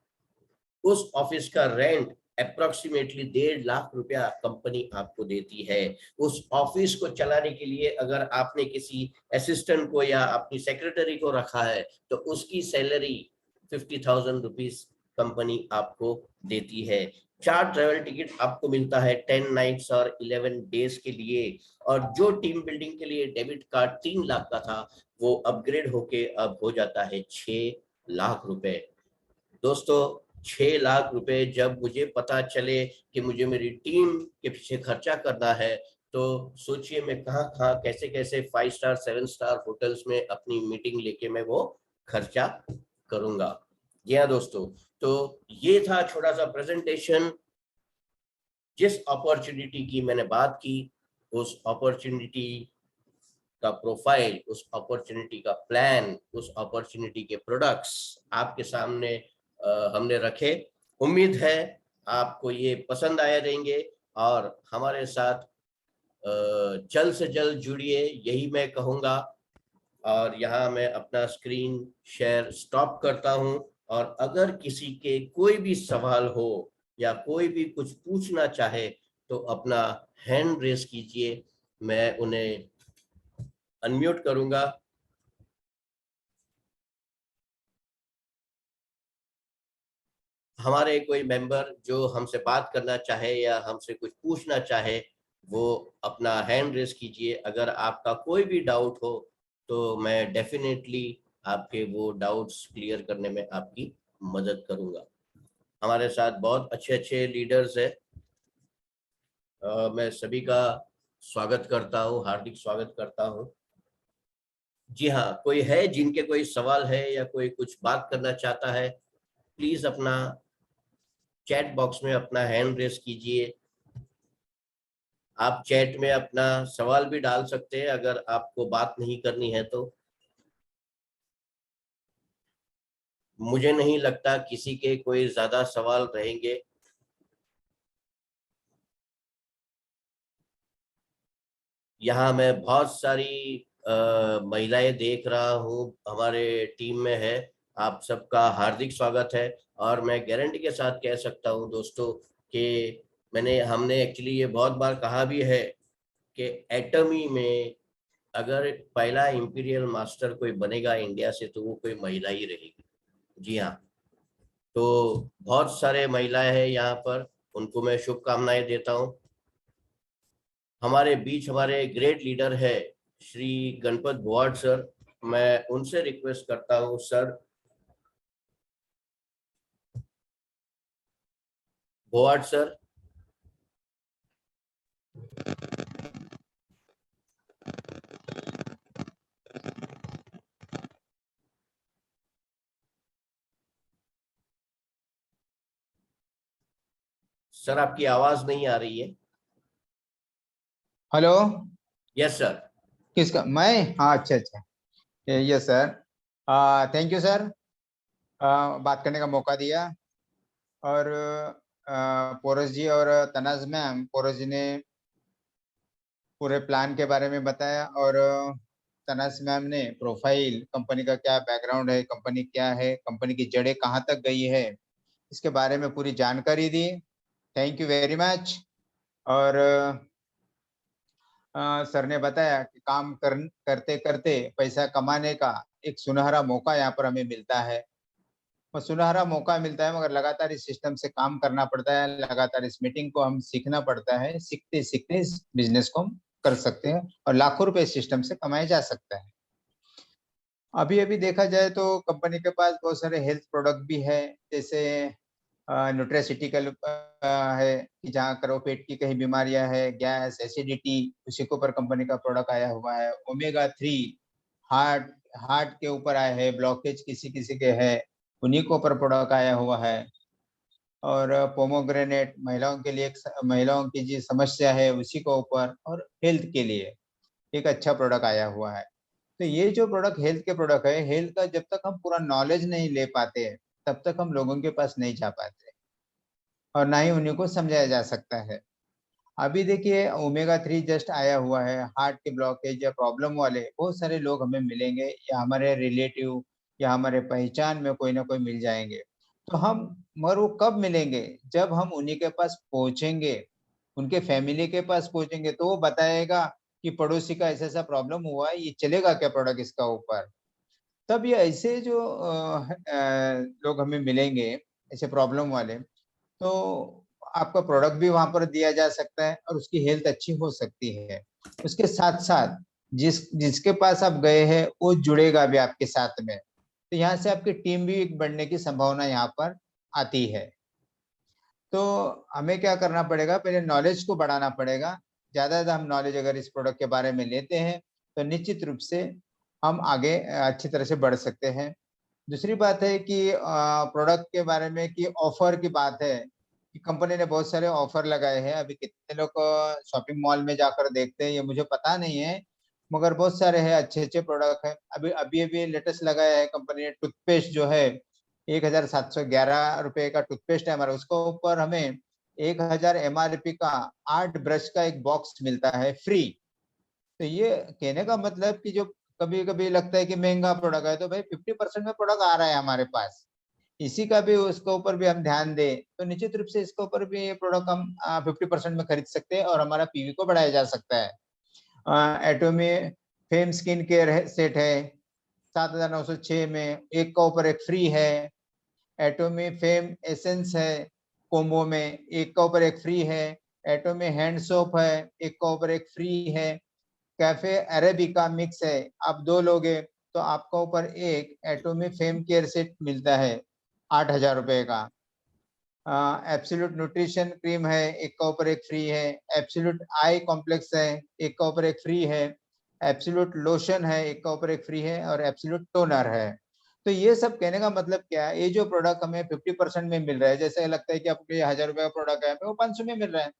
Speaker 1: उस ऑफिस का रेंट अप्रोक्सीमेटली 1.5 लाख रुपया कंपनी आपको देती है। उस ऑफिस को चलाने के लिए अगर आपने किसी असिस्टेंट को या अपनी सेक्रेटरी को रखा है, तो उसकी सैलरी 50,000 रुपीज कंपनी आपको देती है। 4 ट्रेवल टिकट आपको मिलता है 10 नाइट्स और 11 डेज के लिए, और जो टीम बिल्डिंग के लिए डेबिट कार्ड 3 लाख का था, वो अपग्रेड होके अब हो जाता है 6 लाख रुपए। दोस्तों, 6 लाख रुपए जब मुझे पता चले कि मुझे मेरी टीम के पीछे खर्चा करना है, तो सोचिए मैं कहाँ कहाँ कैसे कैसे 5 स्टार 7 स्टार होटल्स में अपनी मीटिंग लेके मैं वो खर्चा करूंगा। जी हाँ दोस्तों, तो ये था छोटा सा प्रेजेंटेशन। जिस अपॉर्चुनिटी की मैंने बात की, उस अपॉर्चुनिटी का प्रोफाइल, उस अपॉर्चुनिटी का प्लान, उस अपॉर्चुनिटी के प्रोडक्ट्स आपके सामने हमने रखे। उम्मीद है आपको ये पसंद आए रहेंगे, और हमारे साथ जल्द से जल्द जुड़िए, यही मैं कहूँगा। और यहाँ मैं अपना स्क्रीन शेयर स्टॉप करता हूँ, और अगर किसी के कोई भी सवाल हो या कोई भी कुछ पूछना चाहे, तो अपना हैंड रेस कीजिए, मैं उन्हें अनम्यूट करूंगा। हमारे कोई मेंबर जो हमसे बात करना चाहे या हमसे कुछ पूछना चाहे, वो अपना हैंड रेस कीजिए। अगर आपका कोई भी डाउट हो, तो मैं डेफिनेटली आपके वो डाउट्स क्लियर करने में आपकी मदद करूंगा। हमारे साथ बहुत अच्छे अच्छे लीडर्स हैं। मैं सभी का स्वागत करता हूँ, हार्दिक स्वागत करता हूँ। जी हाँ, कोई है जिनके कोई सवाल है या कोई कुछ बात करना चाहता है, प्लीज अपना चैट बॉक्स में अपना हैंड रेस कीजिए। आप चैट में अपना सवाल भी डाल सकते हैं अगर आपको बात नहीं करनी है तो। मुझे नहीं लगता किसी के कोई ज्यादा सवाल रहेंगे। यहाँ मैं बहुत सारी महिलाएं देख रहा हूँ हमारे टीम में है। आप सबका हार्दिक स्वागत है, और मैं गारंटी के साथ कह सकता हूँ दोस्तों कि हमने एक्चुअली ये बहुत बार कहा भी है कि एटमी में अगर पहला इंपीरियल मास्टर कोई बनेगा इंडिया से, तो वो कोई महिला ही रहेगी। जी हाँ, तो बहुत सारे महिलाएं हैं यहाँ पर, उनको मैं शुभकामनाएं देता हूँ। हमारे बीच हमारे ग्रेट लीडर है श्री गणपत बुआड़ सर। मैं उनसे रिक्वेस्ट करता हूँ, सर बुआड़ सर। सर आपकी आवाज नहीं आ रही है।
Speaker 3: हेलो।
Speaker 1: Yes sir.
Speaker 3: किसका? मैं? हाँ, अच्छा अच्छा। Yes sir. Thank you sir, बात करने का मौका दिया। और पोरस जी और तनाज मैम, पोरस जी ने पूरे प्लान के बारे में बताया, और तनाज मैम ने प्रोफाइल, कंपनी का क्या बैकग्राउंड है, कंपनी क्या है, कंपनी की जड़ें कहाँ तक गई है, इसके बारे में पूरी जानकारी दी। Thank you very much. और सर ने बताया कि करते करते पैसा कमाने का एक सुनहरा मौका यहाँ पर हमें मिलता है। और सुनहरा मौका मिलता है, मगर लगातार इस सिस्टम से काम करना पड़ता है, लगातार इस मीटिंग को हम सीखना पड़ता है। सीखते सीखते इस बिजनेस को हम कर सकते हैं, और लाखों रुपए इस सिस्टम से कमाए जा सकता है। अभी अभी देखा जाए तो कंपनी के पास बहुत सारे हेल्थ प्रोडक्ट भी है, जैसे न्यूट्रास्यूटिकल है कि जहाँ करो पेट की कहीं बीमारियां है, गैस, एसिडिटी, उसी के ऊपर कंपनी का प्रोडक्ट आया हुआ है। ओमेगा 3 हार्ट हार्ट के ऊपर आया है, ब्लॉकेज किसी किसी के है, उन्हीं के ऊपर प्रोडक्ट आया हुआ है। और पोमोग्रेनेट, महिलाओं के लिए महिलाओं की जो समस्या है उसी के ऊपर, और हेल्थ के लिए एक अच्छा प्रोडक्ट आया हुआ है। तो ये जो प्रोडक्ट हेल्थ के प्रोडक्ट है, हेल्थ का जब तक हम पूरा नॉलेज नहीं ले पाते हैं तब तक हम लोगों के पास नहीं जा पाते और ना ही उन्हीं को समझाया जा सकता है। अभी देखिए ओमेगा 3 जस्ट आया हुआ है, हार्ट के ब्लॉकेज या प्रॉब्लम वाले बहुत सारे लोग हमें मिलेंगे या हमारे रिलेटिव या हमारे पहचान में कोई ना कोई मिल जाएंगे। तो हम, मगर वो कब मिलेंगे? जब हम उन्हीं के पास पहुंचेंगे, उनके फैमिली के पास पहुंचेंगे तो वो बताएगा कि पड़ोसी का ऐसा ऐसा प्रॉब्लम हुआ है, ये चलेगा क्या प्रोडक्ट इसका ऊपर। तब ये ऐसे जो लोग हमें मिलेंगे, ऐसे प्रॉब्लम वाले, तो आपका प्रोडक्ट भी वहां पर दिया जा सकता है और उसकी हेल्थ अच्छी हो सकती है। उसके साथ साथ जिसके पास आप गए हैं वो जुड़ेगा भी आपके साथ में, तो यहाँ से आपकी टीम भी बढ़ने की संभावना यहाँ पर आती है। तो हमें क्या करना पड़ेगा, पहले नॉलेज को बढ़ाना पड़ेगा। ज्यादा हम नॉलेज अगर इस प्रोडक्ट के बारे में लेते हैं तो निश्चित रूप से हम आगे अच्छी तरह से बढ़ सकते हैं। दूसरी बात है कि प्रोडक्ट के बारे में कि ऑफर की बात है कि कंपनी ने बहुत सारे ऑफर लगाए हैं। अभी कितने लोग शॉपिंग मॉल में जाकर देखते हैं ये मुझे पता नहीं है, मगर बहुत सारे हैं, अच्छे अच्छे प्रोडक्ट हैं। अभी अभी अभी लेटेस्ट लगाया है कंपनी ने टूथपेस्ट जो है, 1711 रुपए का टूथपेस्ट है हमारा, उसको ऊपर हमें 1000 MRP का 8 ब्रश का एक बॉक्स मिलता है फ्री। तो ये कहने का मतलब कि जो कभी कभी लगता है कि महंगा प्रोडक्ट है, तो भाई 50% में प्रोडक्ट आ रहा है हमारे पास, इसी का भी उसके ऊपर भी हम ध्यान दें तो निश्चित रूप से इसके ऊपर भी ये प्रोडक्ट हम 50% में खरीद सकते हैं और हमारा पीवी को बढ़ाया जा सकता है। Atomy fame skin care set है 7906 में, एक का ऊपर एक फ्री है। एटोमी फेम एसेंस है कोम्बो में, एक का ऊपर एक फ्री है। एटोमी हैंड सोप है, एक का ऊपर एक फ्री है। कैफे अरेबिका मिक्स है, आप 2 लोगे तो आपका ऊपर एक एटोमी फेम केयर सेट मिलता है 8000 रुपए का। एब्सोल्यूट न्यूट्रिशन क्रीम है, एक का ऊपर एक फ्री है। एब्सोल्यूट आई कॉम्प्लेक्स है, एक का ऊपर एक फ्री है। एब्सोल्यूट लोशन है, एक का ऊपर एक फ्री है। और एब्सोल्यूट टोनर है। तो ये सब कहने का मतलब क्या है, ये जो प्रोडक्ट हमें 50% में मिल रहा है, जैसे लगता है कि आपको 1000 रुपए का प्रोडक्ट है वो 500 में मिल रहा है,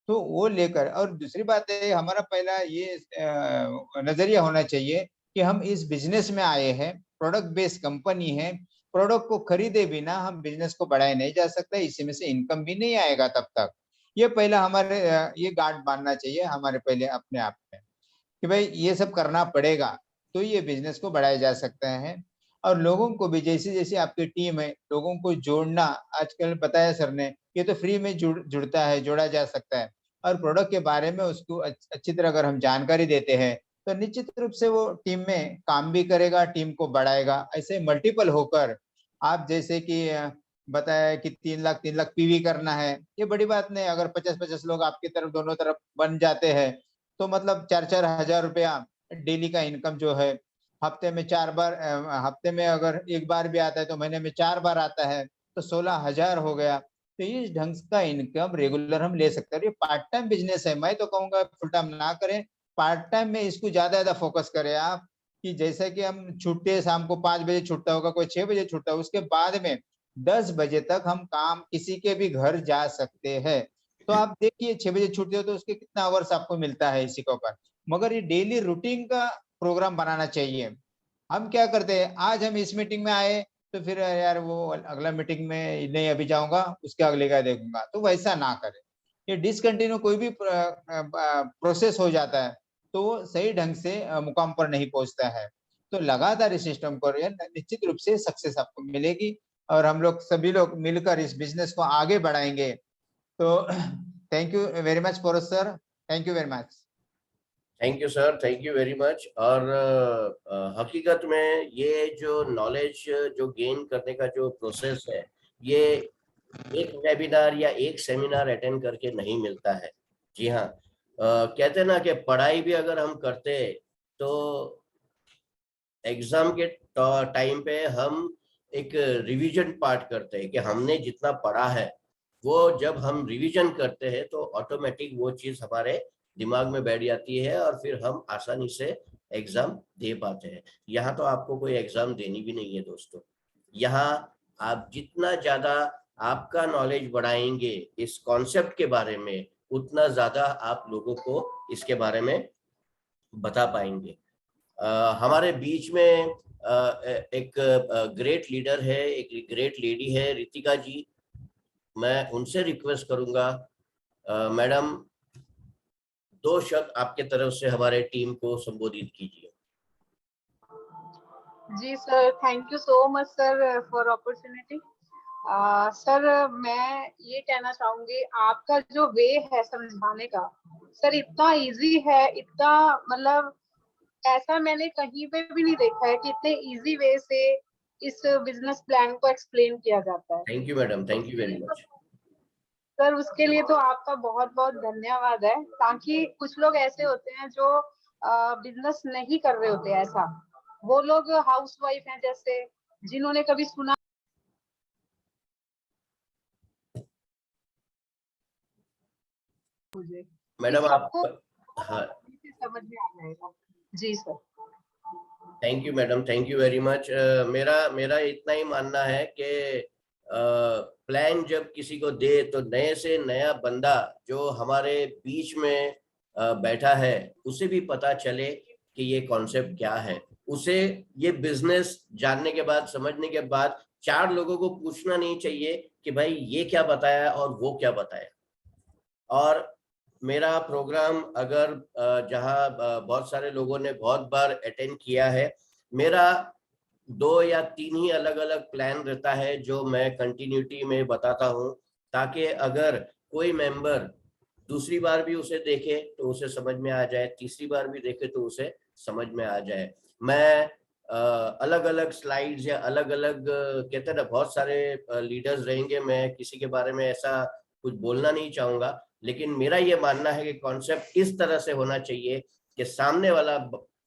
Speaker 3: तो वो लेकर। और दूसरी बात है, हमारा पहला ये नजरिया होना चाहिए कि हम इस बिजनेस में आए हैं, प्रोडक्ट बेस्ड कंपनी है, प्रोडक्ट को खरीदे बिना हम बिजनेस को बढ़ाए नहीं जा सकते, इसी में से इनकम भी नहीं आएगा तब तक। ये पहला हमारे ये गार्ड बांधना चाहिए हमारे पहले अपने आप में कि भाई ये सब करना पड़ेगा तो ये बिजनेस को बढ़ाया जा सकता है। और लोगों को भी, जैसे जैसे आपकी टीम है, लोगों को जोड़ना, आजकल बताया सर ने, ये तो फ्री में जुड़ता है, जोड़ा जा सकता है। और प्रोडक्ट के बारे में उसको अच्छी तरह अगर हम जानकारी देते हैं तो निश्चित रूप से वो टीम में काम भी करेगा, टीम को बढ़ाएगा। ऐसे मल्टीपल होकर, आप जैसे कि बताया कि 3 लाख पीवी करना है, ये बड़ी बात नहीं। अगर 50-50 लोग आपकी तरफ दोनों तरफ बन जाते हैं तो मतलब 4-4 हजार रुपया डेली का इनकम जो है, हफ्ते में 4 बार, हफ्ते में अगर एक बार भी आता है तो महीने में 4 बार आता है, तो 16,000 हो गया। तो इस ढंग का इनकम रेगुलर हम ले सकते हैं। ये पार्ट टाइम बिजनेस है, मैं तो कहूंगा फुल टाइम ना करें, पार्ट टाइम में इसको ज्यादा फोकस करें आप। कि जैसे कि हम छुट्टे शाम को 5 बजे छुट्टा होगा, कोई 6 बजे छुट्टा होगा, उसके बाद में 10 बजे तक हम काम किसी के भी घर जा सकते हैं। तो आप देखिए 6 बजे छूटते हो तो उसके कितना आवर्स आपको मिलता है इसी के ऊपर। मगर ये डेली रूटीन का प्रोग्राम बनाना चाहिए। हम क्या करते हैं, आज हम इस मीटिंग में आए तो फिर यार वो अगला मीटिंग में नहीं अभी जाऊंगा, उसके अगले का देखूंगा, तो वैसा ना करें। ये डिसकंटिन्यू कोई भी प्रोसेस हो जाता है तो वो सही ढंग से मुकाम पर नहीं पहुंचता है। तो लगातार इस सिस्टम को निश्चित रूप से सक्सेस आपको मिलेगी और हम लोग सभी लोग मिलकर इस बिजनेस को आगे बढ़ाएंगे। तो thank you very much for sir, thank you very much.
Speaker 1: Thank you sir, thank you very much. और हकीकत में ये जो नॉलेज जो गेन करने का जो प्रोसेस है, ये एक वेबिनार या एक सेमिनार अटेंड करके नहीं मिलता है। जी हाँ, कहते हैं ना कि पढ़ाई भी अगर हम करते तो एग्जाम के टाइम पे हम एक रिवीजन पार्ट करते हैं कि हमने जितना पढ़ा है वो जब हम रिवीजन करते हैं तो ऑटोमेटिक वो चीज हमारे दिमाग में बैठ जाती है और फिर हम आसानी से एग्जाम दे पाते हैं। यहाँ तो आपको कोई एग्जाम देनी भी नहीं है दोस्तों। यहाँ आप जितना ज्यादा आपका नॉलेज बढ़ाएंगे इस कॉन्सेप्ट के बारे में, उतना ज्यादा आप लोगों को इसके बारे में बता पाएंगे। हमारे बीच में एक ग्रेट लीडर है, एक ग्रेट लेडी है रितिका जी। मैं उनसे रिक्वेस्ट करूंगा, मैडम 2 शब्द आपके तरफ से हमारे टीम को संबोधित कीजिए।
Speaker 4: जी sir, thank you so much sir for opportunity. Sir मैं ये कहना चाहूंगी, आपका जो वे है समझाने का सर इतना इजी है, इतना मतलब ऐसा मैंने कहीं पे भी नहीं देखा है कि इतने इजी वे से इस बिजनेस प्लान को एक्सप्लेन किया जाता है।
Speaker 1: Thank you madam, thank you very much
Speaker 4: sir उसके लिए तो आपका बहुत बहुत धन्यवाद है, ताकि कुछ लोग ऐसे होते हैं जो बिजनेस नहीं कर रहे होते, ऐसा वो लोग हाउसवाइफ हैं जैसे, जिन्होंने कभी सुना मुझे
Speaker 1: मैडम आप। हाँ,
Speaker 4: समझ में आ जाएगा। जी sir,
Speaker 1: thank you madam, thank you very much. मेरा इतना ही मानना है कि प्लान जब किसी को दे तो नए से नया बंदा जो हमारे बीच में बैठा है उसे भी पता चले कि ये कॉन्सेप्ट क्या है। उसे ये बिजनेस जानने के बाद, समझने के बाद 4 लोगों को पूछना नहीं चाहिए कि भाई ये क्या बताया और वो क्या बताया। और मेरा प्रोग्राम अगर जहाँ बहुत सारे लोगों ने बहुत बार अटेंड किया है, मेरा 2 या 3 ही अलग अलग प्लान रहता है जो मैं कंटिन्यूटी में बताता हूँ, ताकि अगर कोई मेंबर दूसरी बार भी उसे देखे तो उसे समझ में आ जाए, तीसरी बार भी देखे तो उसे समझ में आ जाए। मैं अलग अलग स्लाइड्स या अलग अलग कहते हैं ना, बहुत सारे लीडर्स रहेंगे, मैं किसी के बारे में ऐसा कुछ बोलना नहीं चाहूंगा, लेकिन मेरा ये मानना है कि कॉन्सेप्ट इस तरह से होना चाहिए कि सामने वाला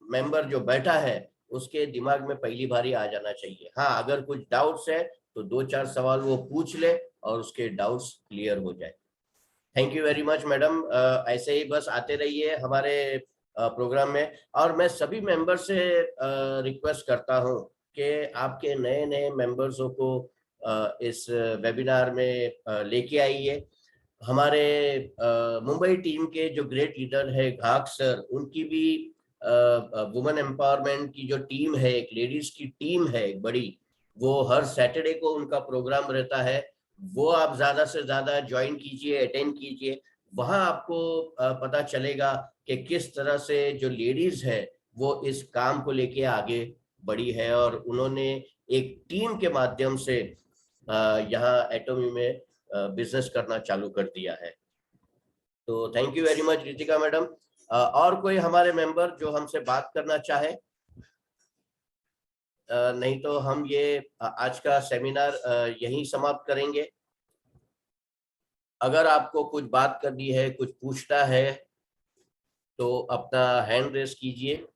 Speaker 1: मेंबर जो बैठा है उसके दिमाग में पहली बारी आ जाना चाहिए। हाँ, अगर कुछ डाउट्स है तो 2-4 सवाल वो पूछ ले और उसके डाउट्स क्लियर हो जाए। Thank you very much madam. ऐसे ही बस आते रहिए हमारे प्रोग्राम में। और मैं सभी मेंबर से रिक्वेस्ट करता हूँ कि आपके नए नए मेंबर्सों को इस वेबिनार में लेके आइए। हमारे मुंबई टीम के जो ग्रेट लीडर है घाक सर, उनकी भी वुमेन एम्पावरमेंट की जो टीम है, एक लेडीज की टीम है एक बड़ी, वो हर सैटरडे को उनका प्रोग्राम रहता है। वो आप ज्यादा से ज्यादा ज्वाइन कीजिए, अटेंड कीजिए। वहां आपको पता चलेगा कि किस तरह से जो लेडीज है वो इस काम को लेके आगे बढ़ी है और उन्होंने एक टीम के माध्यम से यहाँ एटोमी में बिजनेस करना चालू कर दिया है। तो thank you very much Ritika madam. और कोई हमारे मेंबर जो हमसे बात करना चाहे? नहीं तो हम ये आज का सेमिनार यहीं समाप्त करेंगे। अगर आपको कुछ बात करनी है, कुछ पूछना है तो अपना हैंड रेस कीजिए।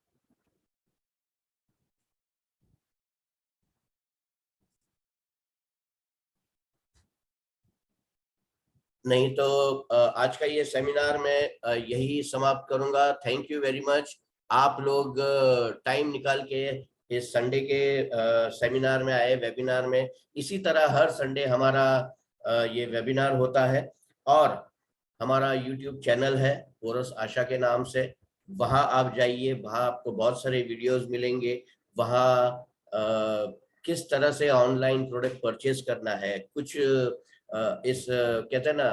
Speaker 1: नहीं तो आज का ये सेमिनार मैं यही समाप्त करूंगा। Thank you very much. आप लोग टाइम निकाल के इस संडे के सेमिनार में आए, वेबिनार में। इसी तरह हर संडे हमारा ये वेबिनार होता है और हमारा यूट्यूब चैनल है कोरस आशा के नाम से। वहाँ आप जाइए, वहाँ आपको बहुत सारे वीडियोस मिलेंगे। वहाँ किस तरह से ऑनलाइन प्रोडक्ट परचेज करना है, कुछ इस कहते हैं ना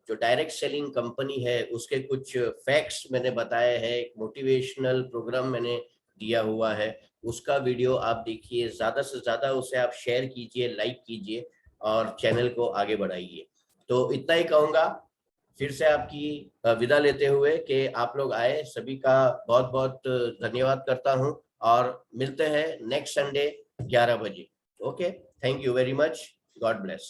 Speaker 1: जो डायरेक्ट सेलिंग कंपनी है उसके कुछ फैक्ट्स मैंने बताए हैं। एक मोटिवेशनल प्रोग्राम मैंने दिया हुआ है, उसका वीडियो आप देखिए। ज्यादा से ज्यादा उसे आप शेयर कीजिए, लाइक कीजिए और चैनल को आगे बढ़ाइए। तो इतना ही कहूँगा, फिर से आपकी विदा लेते हुए कि आप लोग आए, सभी का बहुत बहुत धन्यवाद करता हूँ और मिलते हैं नेक्स्ट संडे 11 बजे। Okay, thank you very much, God bless.